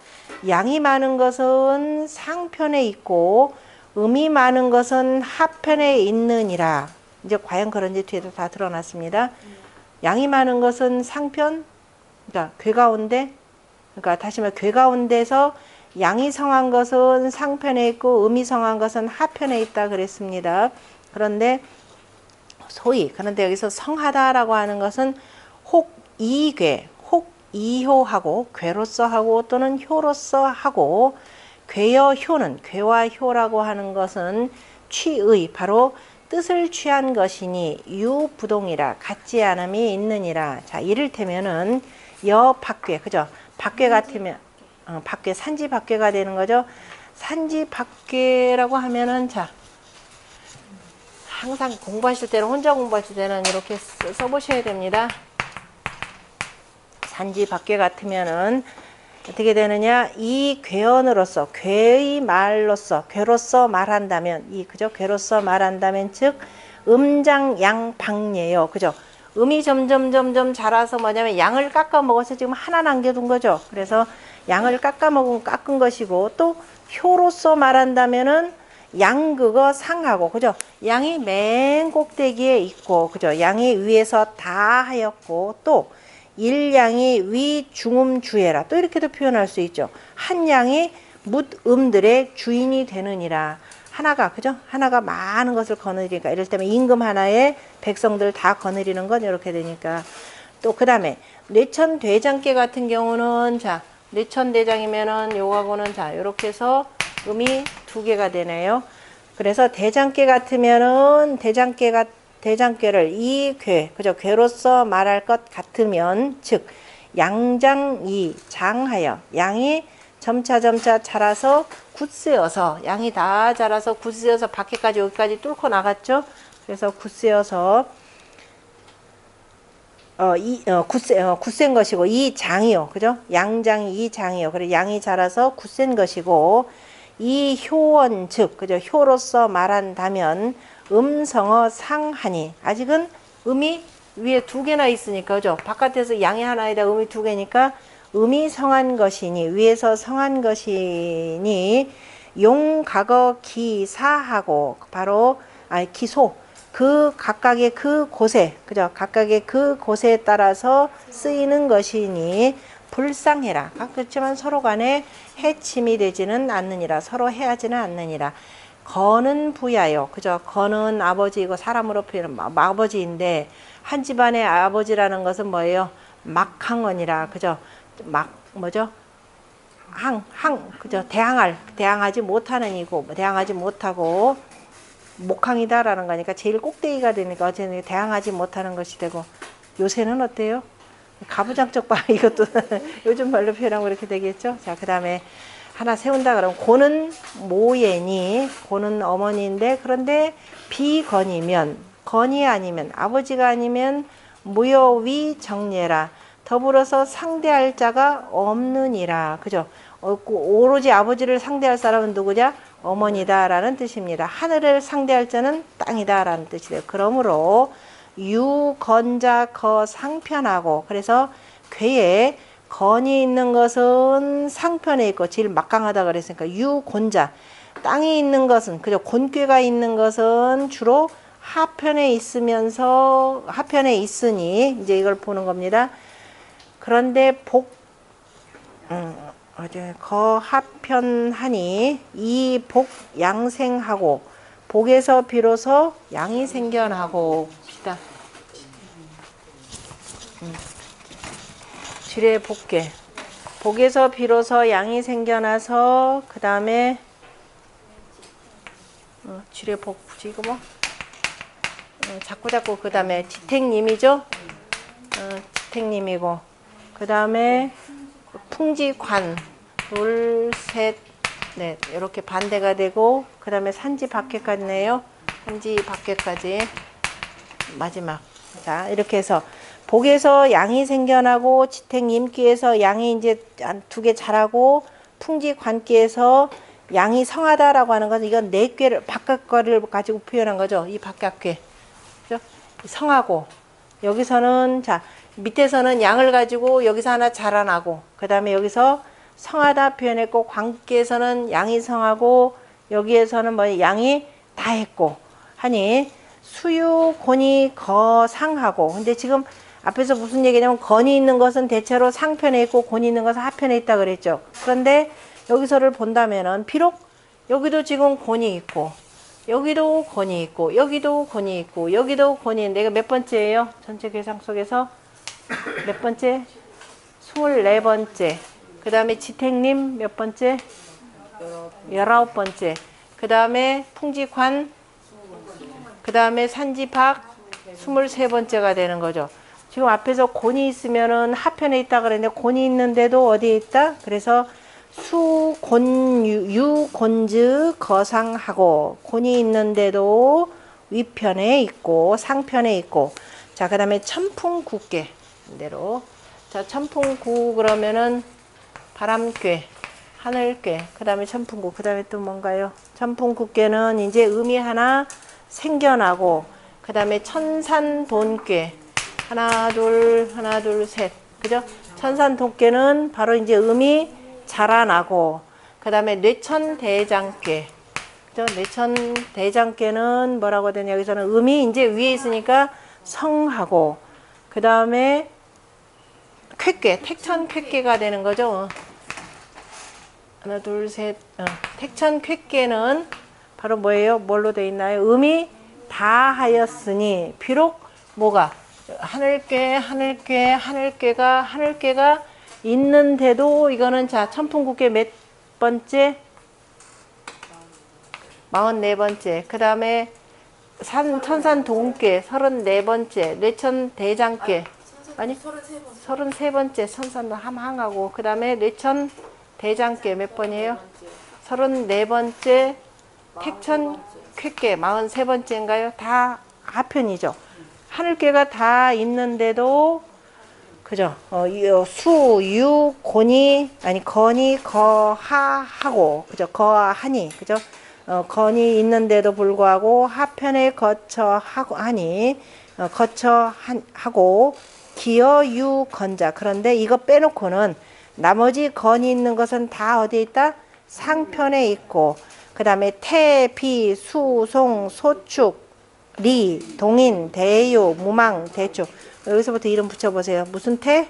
양이 많은 것은 상편에 있고 음이 많은 것은 하편에 있느니라. 이제 과연 그런지 뒤에도 다 드러났습니다. 양이 많은 것은 상편, 그러니까 괴 가운데, 그러니까 다시 말해 괴 가운데서 양이 성한 것은 상편에 있고 음이 성한 것은 하편에 있다 그랬습니다. 그런데 그런데 여기서 성하다라고 하는 것은 혹이괴, 혹이효하고 괴로서 하고 또는 효로서 하고 괴여 효는 괴와 효라고 하는 것은 취의 바로 뜻을 취한 것이니 유부동이라 같지 않음이 있느니라. 자 이를테면은 여박괴 그죠? 박괴 같으면 박괴 산지 박괴가 되는 거죠. 산지 박괴라고 하면은 자 항상 공부하실 때는 혼자 공부하실 때는 이렇게 써보셔야 됩니다. 산지 박괴 같으면은 어떻게 되느냐 이 괴언으로서 괴의 말로서 괴로서 말한다면 이 그죠 괴로서 말한다면 즉 음장 양박례요 그죠 음이 점점 자라서 뭐냐면 양을 깎아 먹어서 지금 하나 남겨둔 거죠. 그래서 양을 깎은 것이고 또 효로서 말한다면은 양 그거 상하고 그죠 양이 맨 꼭대기에 있고 그죠 양이 위에서 다 하였고 또 일양이 위 중음 주해라 또 이렇게도 표현할 수 있죠. 한 양이 묻음들의 주인이 되느니라. 하나가 그죠 하나가 많은 것을 거느리니까 이럴 때면 임금 하나에 백성들 다 거느리는 건 이렇게 되니까 또 그 다음에 뇌천대장계 같은 경우는 자 뇌천대장이면은 요거하고는 자 이렇게 해서 음이 두 개가 되네요. 그래서 대장계 같으면은 대장계를 이 괴, 그죠? 괴로서 말할 것 같으면, 즉, 양장이 장하여 양이 점차 자라서 굳세어서 양이 다 자라서 굳세어서 밖에까지 여기까지 뚫고 나갔죠. 그래서 굳세어서 굳센 것이고 이 장이요. 그죠? 양장이 이 장이요. 그래 양이 자라서 굳센 것이고 이 효원 즉 그죠? 효로서 말한다면 음성어 상하니 아직은 음이 위에 두 개나 있으니까 그죠? 바깥에서 양이 하나에다 음이 두 개니까 음이 성한 것이니 위에서 성한 것이니 용각어 기사하고 바로 기소 그 각각의 그 곳에 그죠? 각각의 그 곳에 따라서 쓰이는 것이니 불상해라. 그렇지만 서로 간에 해침이 되지는 않느니라. 서로 해하지는 않느니라. 거는 부야요. 그죠? 거는 아버지이고 사람으로 표현은 아버지인데 한 집안의 아버지라는 것은 뭐예요? 막항언이라. 그죠? 뭐죠? 그죠? 대항하지 못하는 이고 대항하지 못하고 목항이다라는 거니까 제일 꼭대기가 되니까 어쨌든 대항하지 못하는 것이 되고 요새는 어때요? 가부장적 바 이것도 요즘 말로 표현하면 그렇게 되겠죠. 자, 그 다음에 하나 세운다 그러면 고는 모예니 고는 어머니인데 그런데 비건이면 건이 아니면 아버지가 아니면 무여위 정례라 더불어서 상대할 자가 없느니라. 그죠? 오로지 아버지를 상대할 사람은 누구냐? 어머니다라는 뜻입니다. 하늘을 상대할 자는 땅이다라는 뜻이 돼요. 그러므로 유건자 거 상편하고 그래서 괴에 건이 있는 것은 상편에 있고 제일 막강하다 그랬으니까 유곤자 땅이 있는 것은 그죠? 곤괴가 있는 것은 주로 하편에 있으면서 하편에 있으니 이제 이걸 보는 겁니다. 그런데 거하편하니 이 복 양생하고 복에서 비로소 양이 생겨나고 봅시다. 지뢰 복계 복에서 비로소 양이 생겨나서 그 다음에 지뢰 복지 이거 뭐 자꾸 그 다음에 지택님이죠. 지택님이고 그 다음에 풍지관 둘, 셋, 넷 이렇게 반대가 되고 그 다음에 산지 밖에까지네요. 산지 밖에까지 마지막. 자 이렇게 해서 복에서 양이 생겨나고 지택님기에서 양이 이제 두 개 자라고 풍지관기에서 양이 성하다라고 하는 것은 이건 네 꾀를 바깥 거를 가지고 표현한 거죠. 이 바깥 꾀. 그죠? 성하고 여기서는 자 밑에서는 양을 가지고 여기서 하나 자라나고 그 다음에 여기서 성하다 표현했고 관계에서는 양이 성하고 여기에서는 뭐 양이 다 했고 하니 수유곤이 거상하고 근데 지금 앞에서 무슨 얘기냐면 건이 있는 것은 대체로 상편에 있고 곤이 있는 것은 하편에 있다 그랬죠. 그런데 여기서를 본다면은 비록 여기도 지금 곤이 있고 여기도 곤이 있고 여기도 곤이 있고 여기도 곤이 있는데 이거 몇 번째예요? 전체 계상 속에서 몇 번째? 24번째. 그 다음에 지택님 몇 번째? 19번째. 그 다음에 풍지관 그 다음에 산지박 23번째가 되는 거죠. 지금 앞에서 곤이 있으면은 하편에 있다 그랬는데 곤이 있는데도 어디에 있다? 그래서 유곤즈 거상하고 곤이 있는데도 위편에 있고 상편에 있고 자 그 다음에 천풍국계 대로 자 천풍구 그러면은 바람괴 하늘괴 그 다음에 천풍구 그 다음에 또 뭔가요? 천풍국계는 이제 음이 하나 생겨나고 그 다음에 천산돈괴 하나 둘 셋 그죠? 천산돈괴는 바로 이제 음이 자라나고 그 다음에 뇌천대장괴 그죠? 뇌천대장괴는 뭐라고 되냐 여기서는 음이 이제 위에 있으니까 성하고 그 다음에 쾌괴 택천쾌괴가 되는 거죠. 하나 둘 셋 택천쾌괴는 바로 뭐예요? 뭘로 되어 있나요? 음이 다 하였으니 비록 뭐가 하늘괴가 있는데도 이거는 자 천풍국계 몇 번째? 44번째. 그 다음에 천산동괴 34번째. 뇌천대장괴 아니 33번째 선선 함항하고 그 다음에 뇌천 대장께 몇 번이에요? 34번째 택천 쾌께 43번째인가요? 다 하편이죠. 하늘께가 다 있는데도 그죠? 수, 유, 곤이 아니 건이 거하하고 그죠? 거하니 그죠? 건이 있는데도 불구하고 하편에 거처하니 거처하고 기어 유 건자. 그런데 이거 빼놓고는 나머지 건이 있는 것은 다 어디에 있다? 상편에 있고 그 다음에 태, 비, 수, 송, 소축, 리, 동인, 대요, 무망, 대축. 여기서부터 이름 붙여보세요. 무슨 태?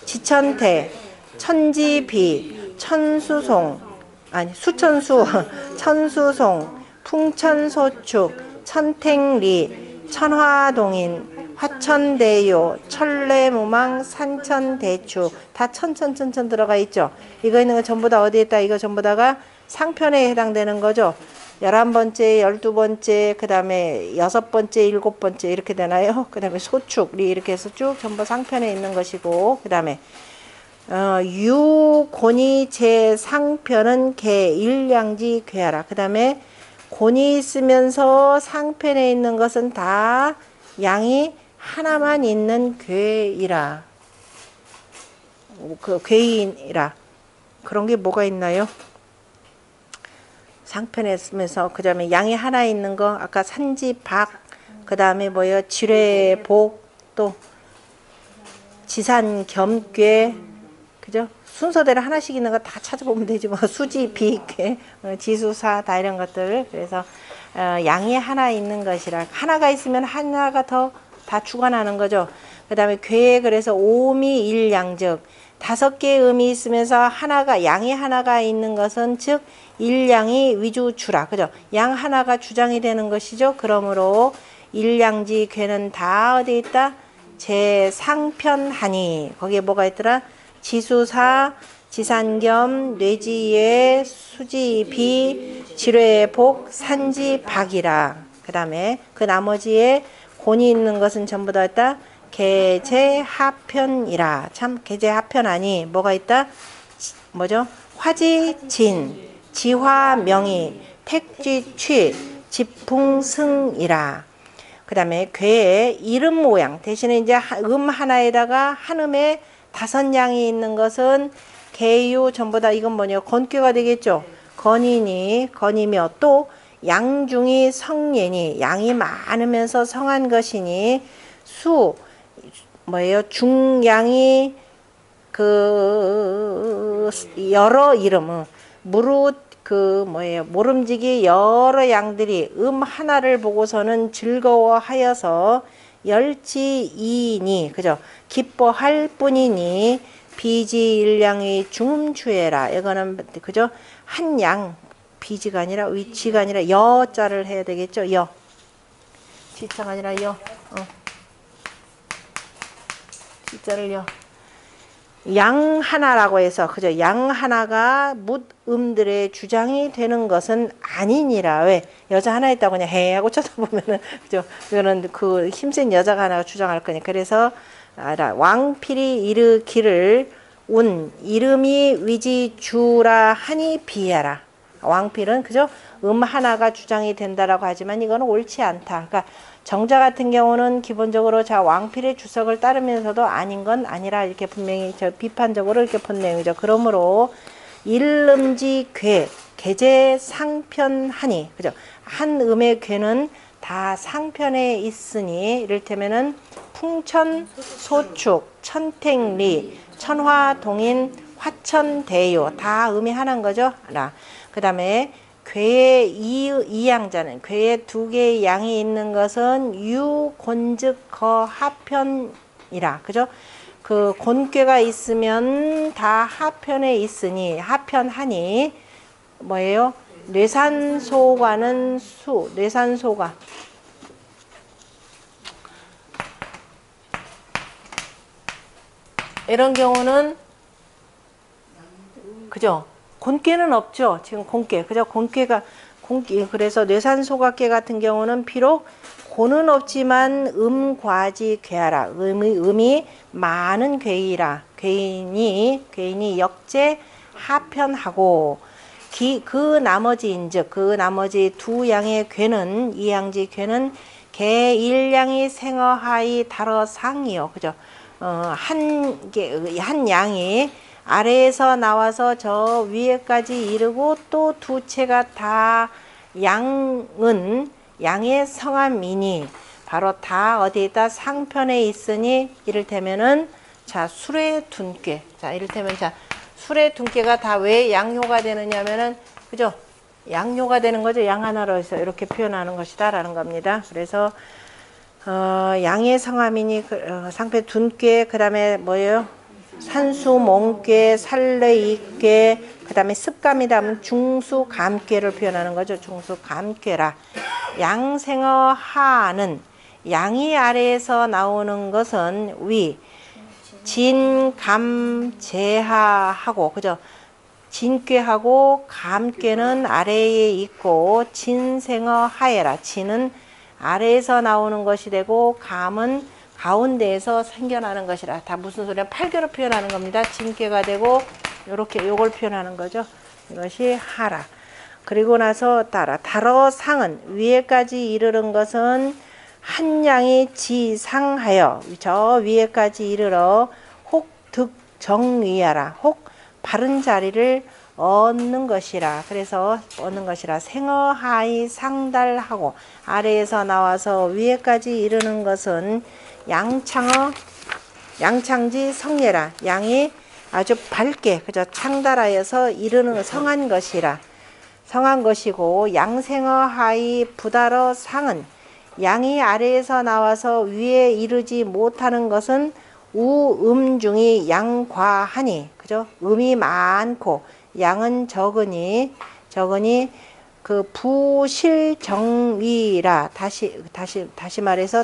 지천태, 천지비, 천수송, 아니 수천수, 천수송, 풍천소축, 천택리, 천화동인, 화천대요, 천례무망, 산천대축. 다 천천천천 들어가 있죠. 이거 있는 거 전부 다 어디에 있다? 이거 전부 다가 상편에 해당되는 거죠. 11번째, 12번째, 그 다음에 6번째, 7번째 이렇게 되나요? 그 다음에 소축, 리 이렇게 해서 쭉 전부 상편에 있는 것이고 그 다음에 유곤이 제 상편은 개, 일량지, 괴하라. 그 다음에 곤이 있으면서 상편에 있는 것은 다 양이 하나만 있는 괴이라. 그 괴인이라. 그런 게 뭐가 있나요? 상편에 있으면서 그 다음에 양이 하나 있는 거 아까 산지박 그 다음에 뭐예요? 지뢰복 또 지산겸괴 그죠? 순서대로 하나씩 있는 거 다 찾아보면 되지 뭐 수지비 지수사 다 이런 것들. 그래서 양이 하나 있는 것이라 하나가 있으면 하나가 더 다 주관하는 거죠. 그 다음에 괴 그래서 오미 일양즉 5개의 음이 있으면서 하나가 양이 하나가 있는 것은 즉 일양이 위주주라. 그죠? 양 하나가 주장이 되는 것이죠. 그러므로 일양지 괴는 다 어디 있다? 제 상편하니 거기에 뭐가 있더라? 지수사, 지산겸, 뇌지예, 수지비, 지뢰복, 산지박이라. 그 다음에 그 나머지에 곤이 있는 것은 전부 다 있다? 계제하편이라. 참 계제하편하니 뭐가 있다? 뭐죠? 화지진, 지화명이, 택지취, 지풍승이라. 그 다음에 괴의 이름 모양 대신에 이제 하나에다가 한음에 5양이 있는 것은 개유 전부 다 이건 뭐냐? 건괴가 되겠죠. 건이니 건이며 또 양중이 성예니 양이 많으면서 성한 것이니 수 뭐예요? 중양이 그 여러 이름 무릇 그 뭐예요? 모름지기 여러 양들이 하나를 보고서는 즐거워하여서 열지이니 그죠? 기뻐할 뿐이니 비지일량의 중음추해라. 이거는 그죠? 한 양 비지가 아니라 위치가 아니라 여자를 해야 되겠죠. 여 지자가 아니라 여 지자를 여 양 하나라고 해서 그죠? 양 하나가 묻음들의 주장이 되는 것은 아니니라. 왜? 여자 하나 있다고 그냥 해 하고 쳐다보면은 그죠? 이거는 그 힘센 여자가 하나가 주장할 거니까. 그래서 왕필이 일으키를 운 이름이 위지주라 하니 비하라. 왕필은 그죠? 하나가 주장이 된다라고 하지만 이거는 옳지 않다. 그러니까 정자 같은 경우는 기본적으로 자 왕필의 주석을 따르면서도 아닌 건 아니라 이렇게 분명히 비판적으로 이렇게 본 내용이죠. 그러므로 일음지 괴 계제 상편하니 그죠? 한 음의 괴는 다 상편에 있으니 이를테면은 풍천 소축 천택리 천화동인 화천대요 다 음이 하나인 거죠. 하나. 그 다음에 괴의 이양자는 괴의 2개의 양이 있는 것은 유곤즉 거하편이라. 그죠? 그 곤괴가 있으면 다 하편에 있으니 하편하니 뭐예요? 뇌산소가는 수 뇌산소가 이런 경우는 그죠? 곤괴는 없죠. 지금 곤괴. 그죠? 곤괴가 그래서 뇌산소각계 같은 경우는 비록 고는 없지만 음과지 괴하라. 음이 많은 괴이라. 괴인이 역제 하편하고 그 나머지인즉 그 나머지 두 양의 괴는 이양지 괴는 개 일양이 생어하이 달어 상이요. 그죠? 한 양이 아래에서 나와서 저 위에까지 이르고 또 두 채가 다 양의 성함이니 바로 다 어디에다 상편에 있으니 이를테면은 자 술의 둔께 자 이를테면 자 술의 둔께가 다 왜 양효가 되느냐면은 그죠? 양효가 되는 거죠. 양 하나로 해서 이렇게 표현하는 것이다 라는 겁니다. 그래서 양의 성함이니 상편 둔께 그 다음에 뭐예요? 산수 몽께 살레이께 그 다음에 습감이다 하면 중수 감께를 표현하는 거죠. 중수 감께라. 양생어 하는 양이 아래에서 나오는 것은 위 진감제하하고 그죠? 진꾀하고 감꾀는 아래에 있고 진생어 하에라. 진은 아래에서 나오는 것이 되고 감은 가운데에서 생겨나는 것이라. 다 무슨 소리야? 팔교로 표현하는 겁니다. 진꾀가 되고 요렇게 요걸 표현하는 거죠. 이것이 하라. 그리고 나서 달어 상은 위에까지 이르는 것은 한 양이 지상하여 저 위에까지 이르러 혹 득정위하라. 혹 바른 자리를 얻는 것이라. 그래서 얻는 것이라. 생어하이 상달하고 아래에서 나와서 위에까지 이르는 것은 양창지 성예라. 양이 아주 밝게 그저 창달하여서 이르는 성한 것이라. 성한 것이고 양생어하이 부달어 상은 양이 아래에서 나와서 위에 이르지 못하는 것은 우음중이 양과하니 그죠? 음이 많고 양은 적으니 그 부실정위라. 다시 말해서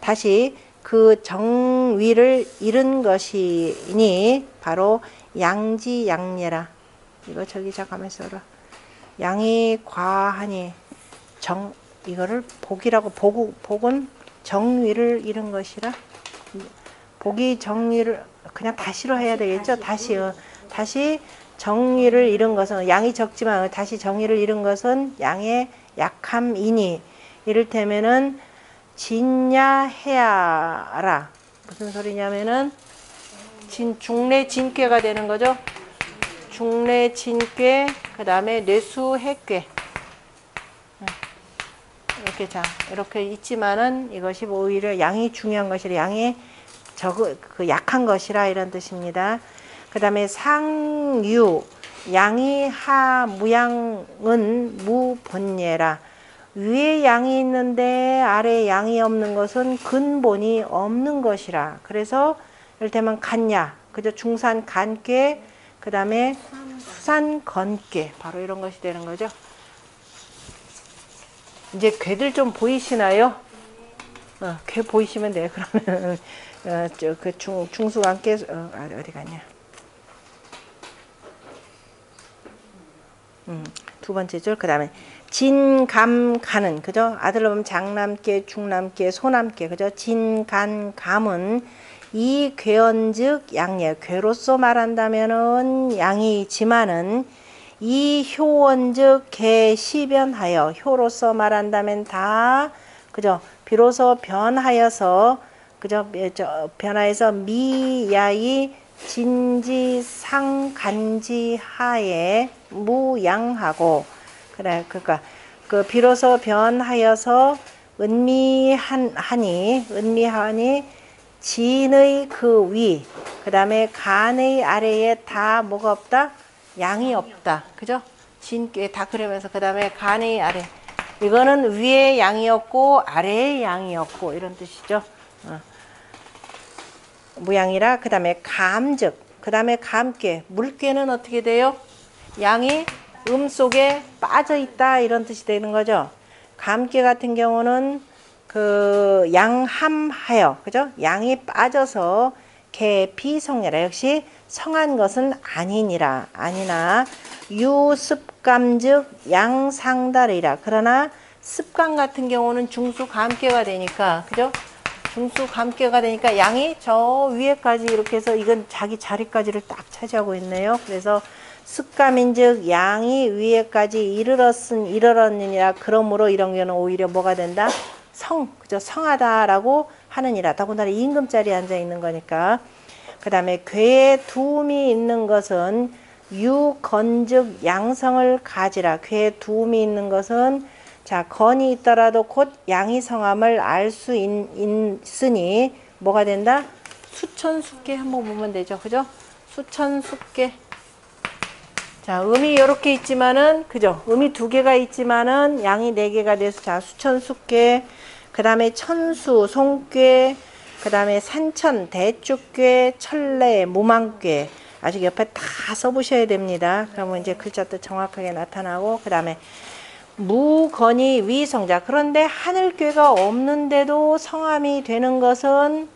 다시 그 정위를 잃은 것이니 바로 양지양예라. 이거 저기 잠깐만 써라. 양이 과하니 이거를 복이라고 복은 정위를 잃은 것이라. 복이 정위를 그냥 다시로 해야 되겠죠. 다시 정위를 잃은 것은 양이 적지만 다시 정위를 잃은 것은 양의 약함이니 이를테면은 진야해야라. 무슨 소리냐면은 중례 진꾀가 되는 거죠. 중례 진꾀 그 다음에 뇌수해꾀 이렇게 이렇게 있지만은 이것이 오히려 양이 중요한 것이라. 양이 그 약한 것이라 이런 뜻입니다. 그 다음에 상유 양이 하 무양은 무본예라. 위에 양이 있는데 아래에 양이 없는 것은 근본이 없는 것이라. 그래서 이를테면 간야 그죠? 중산 간께 그 다음에 수산 건께 바로 이런 것이 되는 거죠. 이제 괴들 좀 보이시나요? 괴 보이시면 돼요. 그러면 그 중수관께 어디 갔냐? 두 번째 줄 그 다음에 진감가는 그죠? 아들로 보면 장남께 중남께 소남께 그죠? 진간감은 이 괴언즉 양예 괴로서 말한다면은 양이지만은 이 효원즉 개시변하여 효로서 말한다면 다 그죠? 비로소 변하여서 그죠? 변하여서 미야이 진지상간지하에 무양하고 그래 그러니까 그 비로소 변하여서 은미하니 진의 그 위 그 다음에 간의 아래에 다 뭐가 없다? 양이 없다. 그죠? 진께 다 그러면서 그 다음에 간의 아래 이거는 위에 양이 없고 아래에 양이 없고 이런 뜻이죠. 무양이라. 그 다음에 감즉 그 다음에 감께 물께는 어떻게 돼요? 양이 속에 빠져 있다 이런 뜻이 되는 거죠. 감께 같은 경우는 그 양함하여 그죠? 양이 빠져서 개비성이라. 역시 성한 것은 아니나 유습감즉 양상달이라. 그러나 습관 같은 경우는 중수 감계가 되니까, 그죠? 중수 감계가 되니까 양이 저 위에까지 이렇게 해서 이건 자기 자리까지를 딱 차지하고 있네요. 그래서 습감인즉 양이 위에까지 이르렀느니라. 그러므로 이런 경우는 오히려 뭐가 된다? 그죠? 성하다라고 하느니라. 더군다나 임금자리에 앉아 있는 거니까. 그 다음에 괴에 두음이 있는 것은 유건즉 양성을 가지라. 괴에 두음이 있는 것은 자, 건이 있더라도 곧 양이 성함을 알 수 있으니 뭐가 된다? 수천숫계 한번 보면 되죠. 그죠? 수천숫계. 자, 음이 이렇게 있지만은, 그죠? 음이 2개가 있지만은 양이 4개가 돼서 자, 수천숫계. 그 다음에 천수, 송괴. 그 다음에 산천, 대축괴, 천래, 무망괴. 아직 옆에 다 써보셔야 됩니다. 그러면 이제 글자도 정확하게 나타나고, 그 다음에 무건이 위성자. 그런데 하늘괴가 없는데도 성함이 되는 것은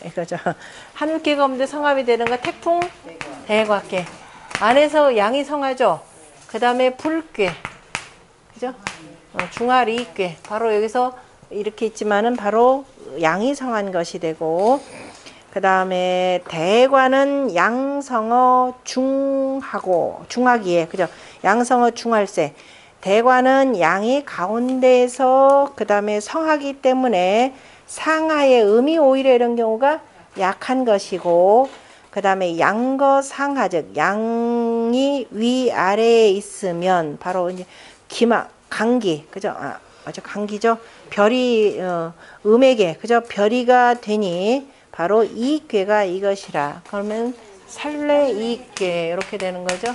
이거죠. 하늘괴가 없는데 성함이 되는 거 태풍 대과괴. 안에서 양이 성하죠. 그 다음에 불괴, 그죠? 중하리괴. 바로 여기서 이렇게 있지만은 바로 양이 성한 것이 되고, 그 다음에 대과는 양성어 중하기에, 그죠? 양성어 중할세. 대과는 양이 가운데에서 그 다음에 성하기 때문에 상하의 음이 오히려 이런 경우가 약한 것이고, 그 다음에 양거상하, 즉 양이 위아래에 있으면 바로 이제 강기, 그죠? 맞아, 강기죠. 별이 음에게, 그죠? 별이가 되니 바로 이괴가 이것이라. 그러면 살래이괴 이렇게 되는 거죠.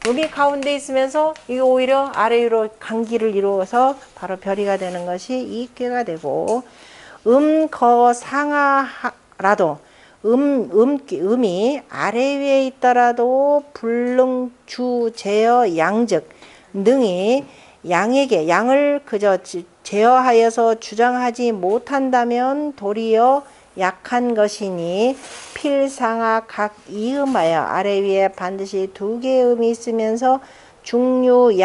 음이 가운데 있으면서 이거 오히려 아래 위로 강기를 이루어서 바로 별이가 되는 것이 이괴가 되고, 음거상하라도 음이 아래 위에 있더라도 불능주 제어 양즉 능히 양을 그저 제어하여서 주장하지 못한다면 도리어 약한 것이니 필상하 각 이음하여 아래 위에 반드시 2개의 음이 있으면서 중류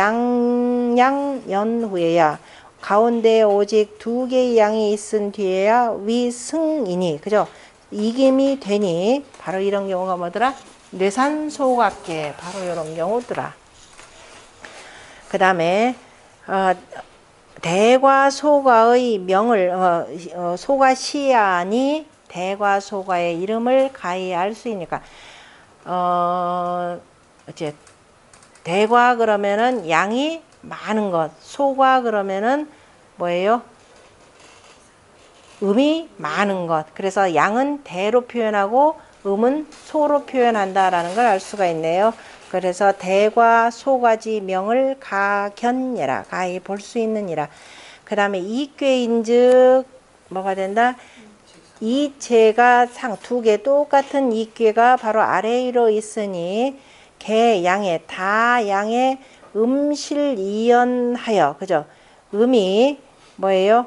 양양연후에야 가운데에 오직 2개의 양이 있은 뒤에야 위승이니, 그죠? 이김이 되니 바로 이런 경우가 뭐더라? 뇌산소각계. 바로 이런 경우더라. 그 다음에 대과소가의 명을 소가시아니 대과소가의 이름을 가히 알 수 있으니까 이제 대과 그러면은 양이 많은 것, 소가 그러면은 뭐예요? 음이 많은 것. 그래서 양은 대로 표현하고 음은 소로 표현한다라는 걸 알 수가 있네요. 그래서 대과 소가지 명을 가견예라. 가히 볼 수 있느니라. 그 다음에 이괴인즉 뭐가 된다? 이체가 2개 똑같은 이괴가 바로 아래 위로 있으니 개 양에 다 양에 음실이연하여, 그죠? 음이 뭐예요?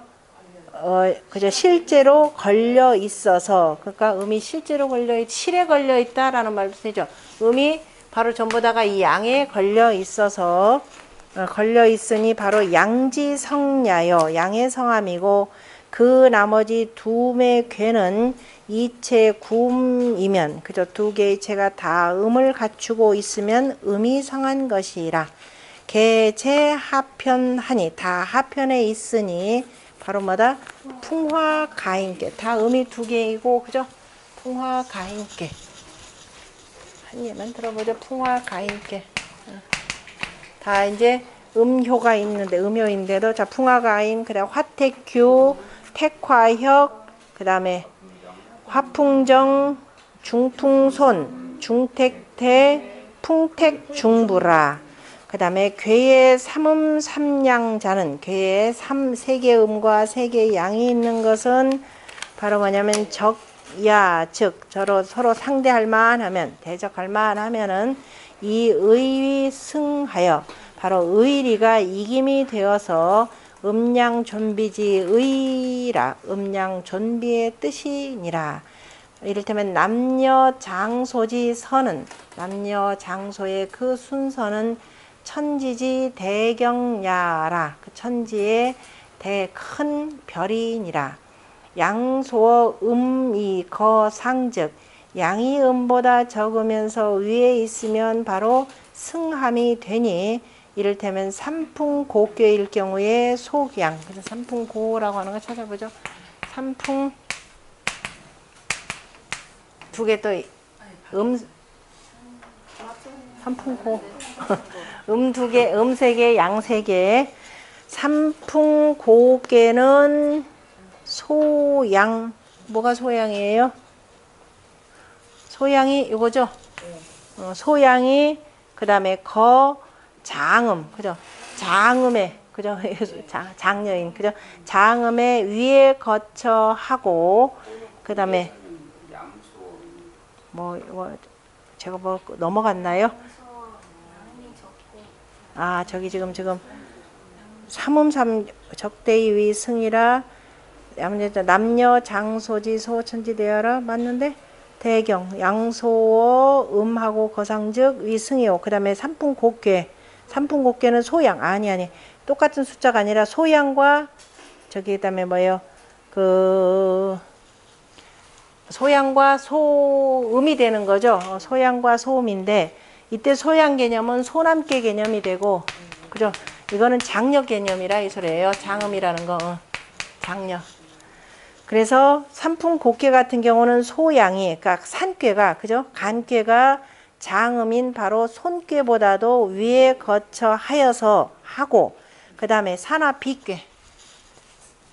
그죠? 실제로 걸려 있어서, 그러니까 음이 실제로 실에 걸려 있다라는 말도 되죠. 음이 바로 전부 다가 이 양에 걸려 있어서 걸려 있으니 바로 양지성야여 양의 성함이고, 그 나머지 2매 괴는 이체 구음이면, 그죠? 2개의 체가 다 음을 갖추고 있으면 음이 성한 것이라. 개체 하편하니 다 하편에 있으니 바로 뭐다? 풍화가인께. 다 음이 2개이고, 그죠? 풍화가인께. 한 예만 들어보죠. 풍화가인께. 다 이제 음효가 있는데, 음효인데도, 자, 풍화가인, 그 다음 화택규, 택화혁, 그 다음에 화풍정, 중풍손, 중택태, 풍택중부라. 그 다음에 괴의 삼음삼양자는 괴의 3개 음과 3개의 양이 있는 것은 바로 뭐냐면 적야, 즉 서로 상대할 만하면, 대적할 만하면은 이 의승하여 바로 의리가 이김이 되어서 음양존비지 의라. 음양존비의 뜻이니라. 이를테면 남녀 장소지 선은, 남녀 장소의 그 순서는 천지지 대경야라. 그 천지의 큰 별이니라. 양소어 음이 거상즉 양이 음보다 적으면서 위에 있으면 바로 승함이 되니 이를테면 삼풍고교일 경우에 속양. 그래서 삼풍고라고 하는 거 찾아보죠. 삼풍 두 개 또 삼풍고 두 개, 세 개, 양 세 개. 삼풍고개는 소양. 뭐가 소양이에요? 소양이 이거죠? 소양이 그다음에 장음. 그죠? 장음에 그죠? 장녀인. 그죠? 장음에 위에 거쳐 하고 그다음에 제가 뭐 넘어갔나요? 아, 저기 지금 삼음삼 적대의 위승이라 남녀 장소지 소천지 되어라 맞는데 대경 양소어 음하고 거상즉 위승이요. 그 다음에 삼풍곡괴는 소양. 아니 똑같은 숫자가 아니라 소양과 저기 그다음에 뭐예요? 그 소양과 소음이 되는 거죠. 소양과 소음인데 이때 소양 개념은 소남계 개념이 되고, 그죠? 이거는 장녀 개념이라 이 소리예요. 장음이라는 거, 장녀. 그래서 삼풍곡괴 같은 경우는 소양이, 그러니까 산괴가, 그죠? 간괴가 장음인 바로 손괴보다도 위에 거쳐 하여서 하고, 그 다음에 산화 비괴.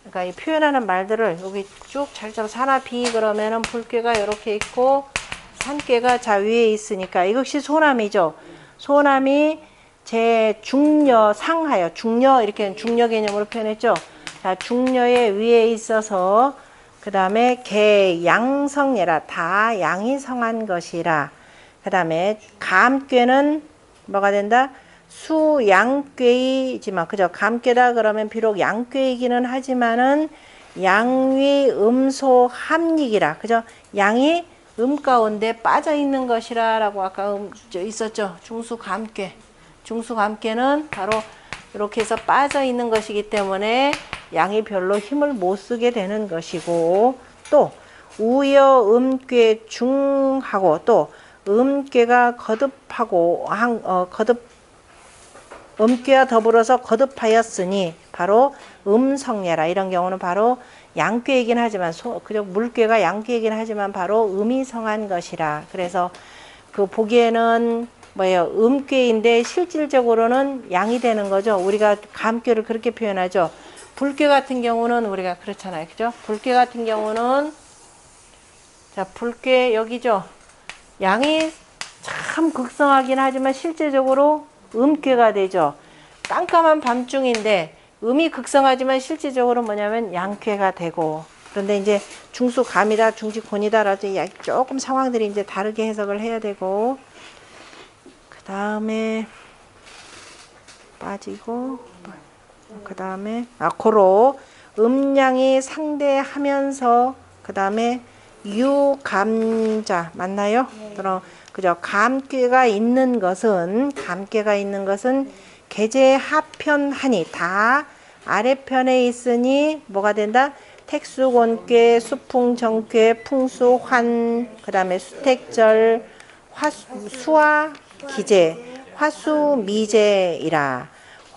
그러니까 이 표현하는 말들을 여기 쭉 잘 잡아. 산화 비 그러면은 불괴가 이렇게 있고 산괴가 자 위에 있으니까 이것이 소남이죠. 소남이 제 중녀 상하여 중녀 이렇게 중녀 개념으로 표현했죠. 자 중녀의 위에 있어서 그 다음에 개 양성예라 다 양이 성한 것이라. 그 다음에 감괴는 뭐가 된다? 수양괴이지만 그죠? 감괴다 그러면 비록 양괴이기는 하지만은 양위 음소 함닉이라. 그죠? 양이 가운데 빠져 있는 것이라라고 아까 있었죠. 중수감괴. 중수감괴는 바로 이렇게 해서 빠져 있는 것이기 때문에 양이 별로 힘을 못 쓰게 되는 것이고, 또 우여 음괴 중하고 또 음괴가 거듭하고 음괴와 더불어서 거듭하였으니 바로 음성예라. 이런 경우는 바로 양괴이긴 하지만 그저 물괴가 양괴이긴 하지만 바로 음이 성한 것이라. 그래서 그 보기에는 뭐예요? 음괴인데 실질적으로는 양이 되는 거죠. 우리가 감괴를 그렇게 표현하죠. 불괴 같은 경우는 우리가 그렇잖아요. 그죠? 불괴 같은 경우는 자, 불괴 여기죠. 양이 참 극성하긴 하지만 실제적으로 음괴가 되죠. 깜깜한 밤중인데 음이 극성하지만 실질적으로 뭐냐면 양괴가 되고, 그런데 이제 중수감이다 중지곤이다라도 조금 상황들이 이제 다르게 해석을 해야 되고, 그 다음에 빠지고 그 다음에 고로 음양이 상대하면서 그 다음에 유감자 맞나요? 그럼 그죠? 감괴가 있는 것은 계제 하편하니 다 아래편에 있으니 뭐가 된다? 택수곤괴, 수풍정괴, 풍수환, 그 다음에 수택절, 수화 기재, 화수미제이라.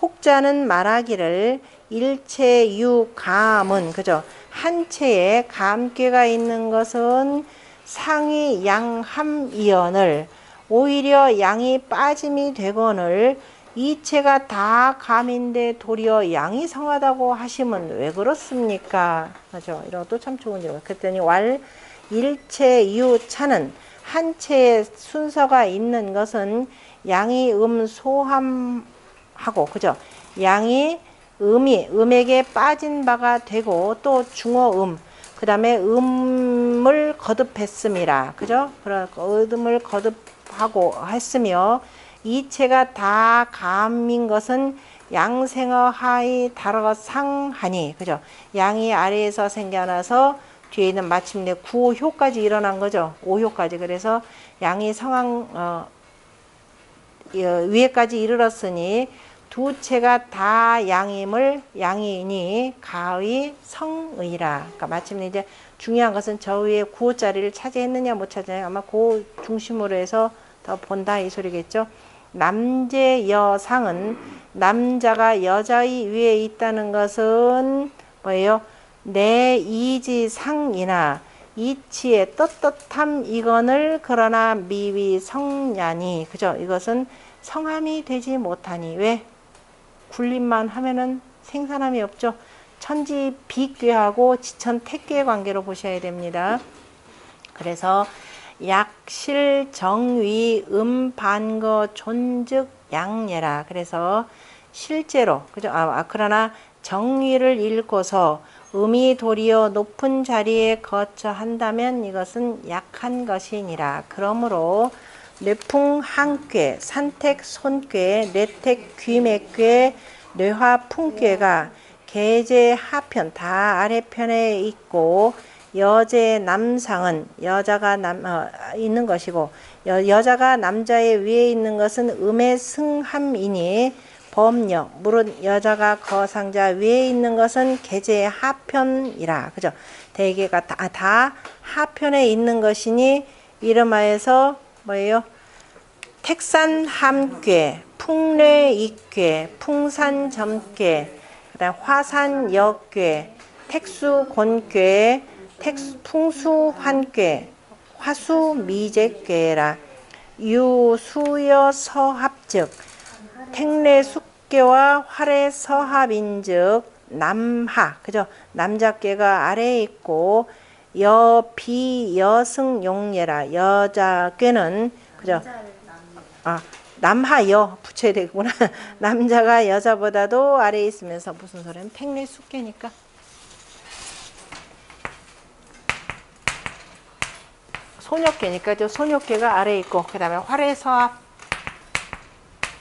혹자는 말하기를 일체유감은 그죠? 한 채에 감괴가 있는 것은 상이 양함이언을 오히려 양이 빠짐이 되거늘 이체가 다 감인데 도리어 양이 성하다고 하시면 왜 그렇습니까? 그죠? 이런 것도 참 좋은 일. 그랬더니 일체유차는 한 채의 순서가 있는 것은 양이 소함하고 그죠? 양이 음에게 빠진 바가 되고 또 중어음 그 다음에 음을 거듭했음이라. 그죠? 음을 거듭하고 했으며 이체가 다 감인 것은 양생어 하이 다르거 상하니. 그죠? 양이 아래에서 생겨나서 뒤에 있는 마침내 구호효까지 일어난 거죠. 오효까지. 그래서 양이 성한 위에까지 이르렀으니 두 채가 다 양이니 가의 성의라. 그러니까 마침내 이제 중요한 것은 저 위에 구호 자리를 차지했느냐 못 차지했느냐, 아마 그 중심으로 해서 더 본다 이 소리겠죠. 남제 여상은 남자가 여자의 위에 있다는 것은 뭐예요? 내 이지상이나 이치의 떳떳함 이거늘 그러나 미위 성냐니, 그죠? 이것은 성함이 되지 못하니. 왜? 굴림만 하면은 생산함이 없죠. 천지 비괴하고 지천 택괴의 관계로 보셔야 됩니다. 그래서 약실 정위 반거 존즉 양예라. 그래서 실제로, 그죠? 그러나 정위를 읽고서 음이 도리어 높은 자리에 거쳐 한다면 이것은 약한 것이니라. 그러므로 뇌풍 한괴, 산택 손괴, 뇌택 귀맥괴, 뇌화 풍괴가 계제 하편 다 아래편에 있고, 여제 남상은 여자가 있는 것이고, 여자가 남자의 위에 있는 것은 음의 승함이니 범여, 물은 여자가 거상자 위에 있는 것은 계제 하편이라. 그죠? 대개가 다 하편에 있는 것이니 이름하여서 뭐예요? 택산 함괴, 풍례 익괴, 풍산 점괴, 그다음 화산 역괴, 택수 곤괴, 풍수 환괴, 화수 미제괴라. 유수여 서합즉 택례 숙괴와 활의 서합인즉 남하, 그죠? 남자괴가 아래에 있고 여비 여승 용예라. 여자괴는, 그죠? 남하 여 붙여야 되구나. 남자가 여자보다도 아래에 있으면서 무슨 소리는 택례 숙괴니까. 소녀괴니까 저 소녀괴가 아래에 있고, 그 다음에 활의 서합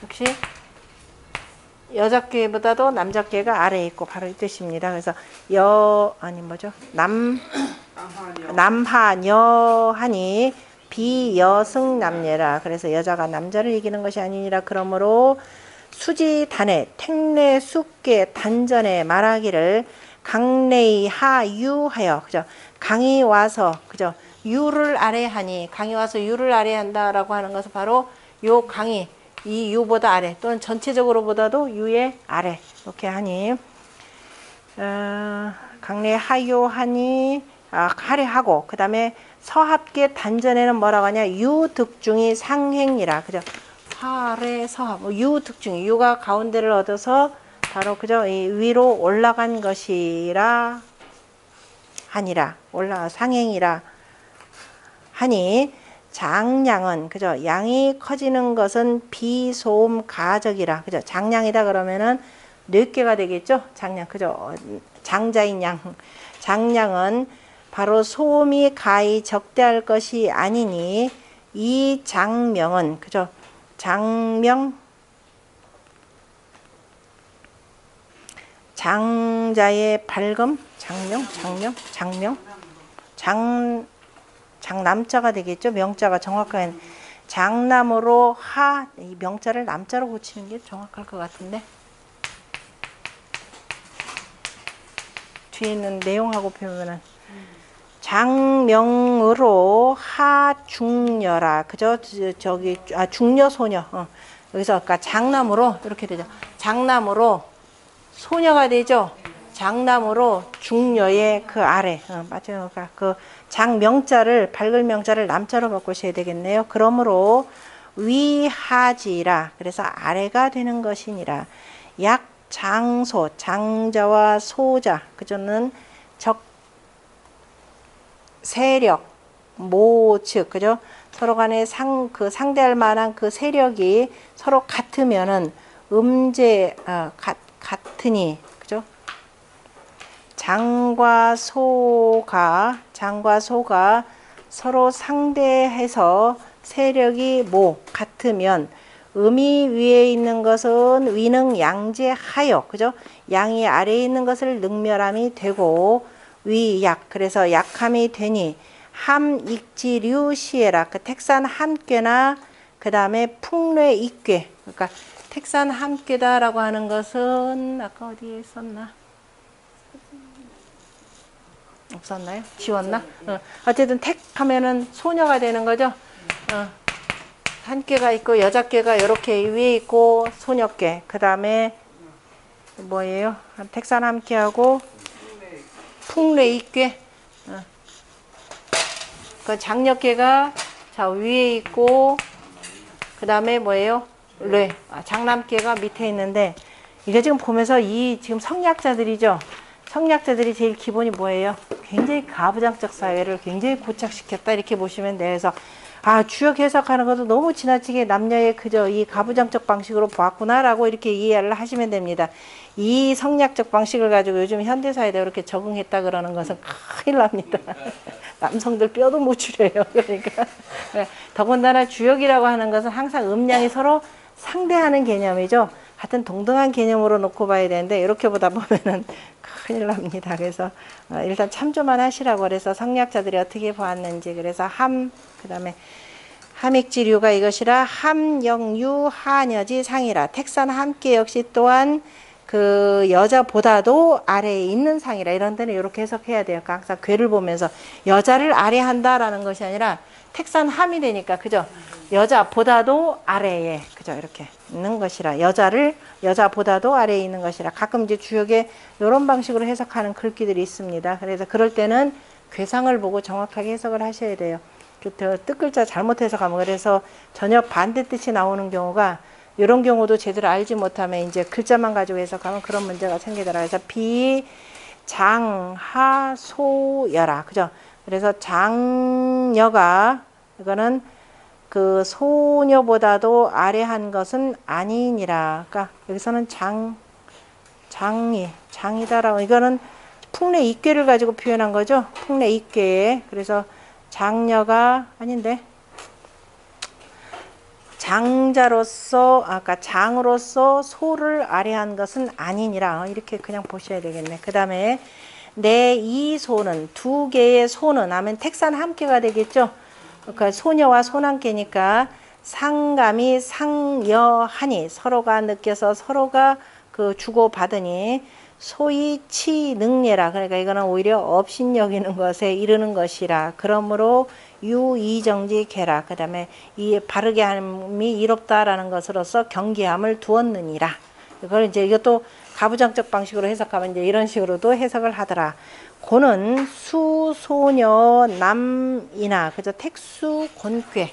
역시 여자괴보다도 남자괴가 아래에 있고, 바로 이 뜻입니다. 그래서 남하녀하니 비여승남예라. 그래서 여자가 남자를 이기는 것이 아니니라. 그러므로 수지단에 택례 숙괴 단전에 말하기를 강내의 하유하여, 그죠? 강이 와서, 그죠? 유를 아래하니, 강이 와서 유를 아래한다라고 하는 것은 바로 요 강이 이 유보다 아래, 또는 전체적으로 보다도 유의 아래, 이렇게 하니 강내 하유하니 하래하고, 그 다음에 서합계 단전에는 뭐라고 하냐? 유득중이 상행이라. 그죠? 하래 서합, 유득중, 유가 가운데를 얻어서 바로, 그죠? 이 위로 올라간 것이라 하니라. 상행이라 하니 장량은, 그죠? 양이 커지는 것은 비소음 가적이라. 그죠? 장량이다 그러면은 뇌괴가 되겠죠? 장량, 그죠? 장자인 양. 장량은 바로 소음이 가히 적대할 것이 아니니 이 장명은, 그죠? 장자의 밝음, 장남자가 되겠죠? 명자가 정확하게 장남으로 이 명자를 남자로 고치는 게 정확할 것 같은데, 뒤에 있는 내용하고 표면은 장명으로 하중녀라. 그죠? 저기 중녀소녀. 여기서 아까 장남으로 이렇게 되죠. 장남으로 소녀가 되죠. 장남으로 중녀의 그 아래. 맞아요. 그러니까 그 장명자를, 밝을 명자를 남자로 바꾸셔야 되겠네요. 그러므로 위하지라. 그래서 아래가 되는 것이니라. 약 장소, 장자와 소자, 그저는 세력, 모측, 그죠? 서로 간에 상대할 만한 그 세력이 서로 같으면은 같으니, 그죠? 장과 소가 서로 상대해서 세력이 같으면 음이 위에 있는 것은 위능 양제하여, 그죠? 양이 아래에 있는 것을 능멸함이 되고 위약, 그래서 약함이 되니 함익지류시에라. 그 택산 함께나 그 다음에 풍뢰 익괴. 그러니까 택산 함께다라고 하는 것은 아까 어디에 있었나? 없었나요? 지웠나? 어쨌든 택 하면은 소녀가 되는 거죠. 한께가 있고 여자께가 이렇게 위에 있고 소녀께. 그 다음에 뭐예요? 택산 함께하고 풍뢰 익괴. 그 장녀께가 자 위에 있고 그 다음에 뭐예요? 뢰. 장남께가 밑에 있는데 이게 지금 보면서 이 지금 성리학자들이죠. 성리학자들이 제일 기본이 뭐예요? 굉장히 가부장적 사회를 굉장히 고착시켰다 이렇게 보시면 돼요. 그래서 주역 해석하는 것도 너무 지나치게 남녀의 그저 이 가부장적 방식으로 보았구나라고 이렇게 이해를 하시면 됩니다. 이 성리학적 방식을 가지고 요즘 현대사회에 이렇게 적응했다 그러는 것은 큰일 납니다. 남성들 뼈도 못 추려요. 그러니까 더군다나 주역이라고 하는 것은 항상 음양이 서로 상대하는 개념이죠. 하여튼 동등한 개념으로 놓고 봐야 되는데 이렇게 보다 보면은 큰일 납니다. 그래서 일단 참조만 하시라고 그래서 성리학자들이 어떻게 보았는지 그래서 그 다음에 함익지류가 이것이라 함영유 하녀지 상이라 택산 함께 역시 또한 그 여자보다도 아래에 있는 상이라 이런 데는 이렇게 해석해야 돼요. 항상 괴를 보면서 여자를 아래한다라는 것이 아니라 택산 함이 되니까 그죠? 여자보다도 아래에 그죠? 이렇게 있는 것이라 여자보다도 아래에 있는 것이라 가끔 이제 주역에 이런 방식으로 해석하는 글귀들이 있습니다. 그래서 그럴 때는 괴상을 보고 정확하게 해석을 하셔야 돼요. 뜻글자 잘못 해석하면 그래서 전혀 반대 뜻이 나오는 경우가 이런 경우도 제대로 알지 못하면 이제 글자만 가지고 해석하면 그런 문제가 생기더라고요. 그래서 비장하소여라. 그죠? 그래서 장녀가 이거는 그 소녀보다도 아래한 것은 아니니라. 그러니까 여기서는 장이다라고 이거는 풍래 익괴를 가지고 표현한 거죠. 풍래 익괴에. 그래서 장녀가 아닌데 장자로서 아까 장으로서 소를 아래한 것은 아니니라 이렇게 그냥 보셔야 되겠네. 그 다음에 내 이 소는 두 개의 소는 하면 택산 함께가 되겠죠. 그러니까 소녀와 소남께니까 상감이 상여하니 서로가 느껴서 서로가 그 주고받으니 소위 치능례라. 그러니까 이거는 오히려 업신여기는 것에 이르는 것이라. 그러므로 유이정지 개라. 그 다음에 이 바르게 함이 이롭다라는 것으로서 경계함을 두었느니라. 이걸 이제 이것도 가부장적 방식으로 해석하면 이제 이런 식으로도 해석을 하더라. 고는 수소녀 남이나 그죠? 택수 곤괴.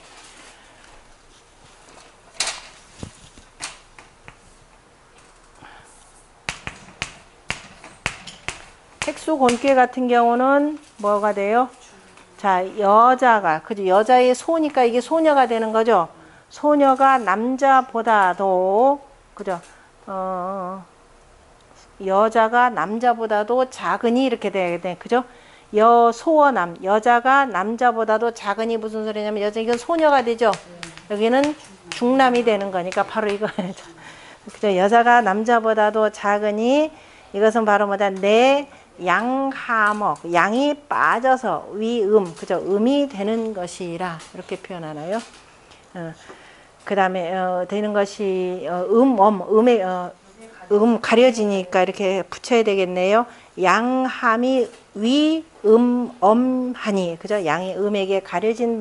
택수 곤괴 같은 경우는 뭐가 돼요? 자, 여자가 그죠? 여자의 소니까 이게 소녀가 되는 거죠. 소녀가 남자보다도 그죠? 여자가 남자보다도 작으니 이렇게 돼야 돼. 그죠? 여소어남 여자가 남자보다도 작으니 무슨 소리냐면 여자 이건 소녀가 되죠. 여기는 중남이 되는 거니까 바로 이거 그죠? 여자가 남자보다도 작으니 이것은 바로 뭐다? 내 양하먹 양이 빠져서 위음 그죠? 음이 되는 것이라 이렇게 표현하나요? 그 다음에 되는 것이 음의 가려지니까 이렇게 붙여야 되겠네요. 양함이 위음엄하니 그죠? 양이 음에게 가려진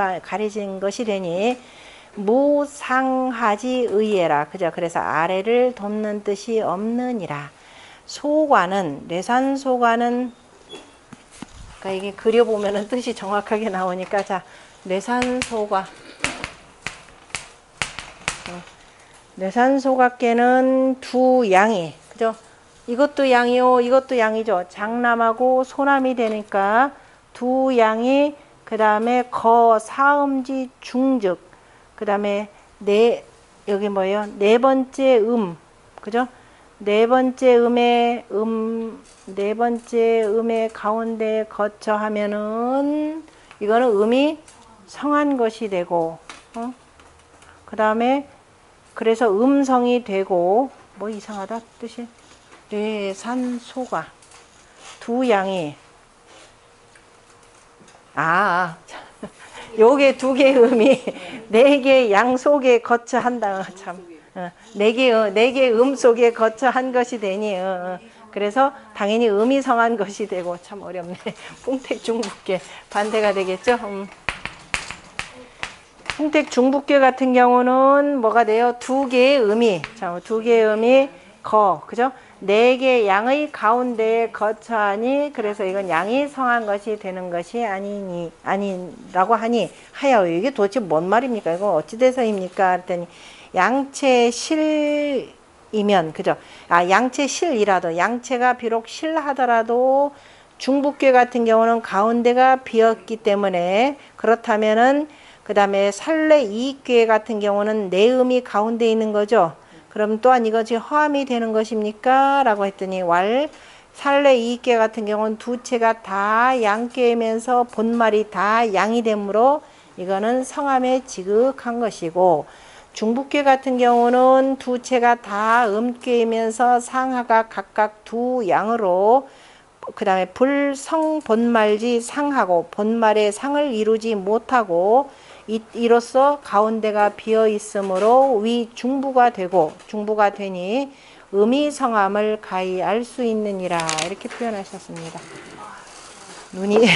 것이 되니 무상하지 의예라 그죠? 그래서 아래를 돕는 뜻이 없느니라. 소관은 뇌산소관은 그러니까 이게 그려보면은 뜻이 정확하게 나오니까 자 뇌산소가 뇌산소각계는 두 양이 그죠? 이것도 양이요 이것도 양이죠. 장남하고 소남이 되니까 두 양이 그 다음에 거사음지 중즉 그 다음에 여기 뭐예요? 네 번째 그죠? 네 번째 음의 가운데 거쳐 하면은 이거는 음이 성한 것이 되고 그 다음에 그래서 음성이 되고 뭐 이상하다 뜻이 뇌산소가 두 양이 요게 두 개의 음이 네 개 양 속에 거처한다. 참. 네 개의 속에 거처한 것이 되니. 그래서 당연히 음이 성한 것이 되고 참 어렵네. 풍택 중북계 반대가 되겠죠. 풍택 중북계 같은 경우는 뭐가 돼요? 두 개의 음이, 자, 두 개의 음이 그죠? 네 개의 양의 가운데에 거처하니, 그래서 이건 양이 성한 것이 되는 것이 아니라고 하여, 이게 도대체 뭔 말입니까? 이거 어찌 돼서입니까? 했더니, 양체 실이면, 그죠? 양체 실이라도, 양체가 비록 실하더라도, 중북계 같은 경우는 가운데가 비었기 때문에, 그렇다면은, 그 다음에 살레 이익괴 같은 경우는 내 음이 가운데 있는 거죠. 그럼 또한 이것이 허함이 되는 것입니까? 라고 했더니 살레 이익괴 같은 경우는 두 채가 다 양괴면서 본말이 다 양이 되므로 이거는 성함에 지극한 것이고, 중북괴 같은 경우는 두 채가 다 음괴면서 상하가 각각 두 양으로, 그 다음에 불성 본말지 상하고 본말의 상을 이루지 못하고, 이로써 가운데가 비어 있으므로 위 중부가 되니 음이 성함을 가히 알 수 있느니라, 이렇게 표현하셨습니다. 눈이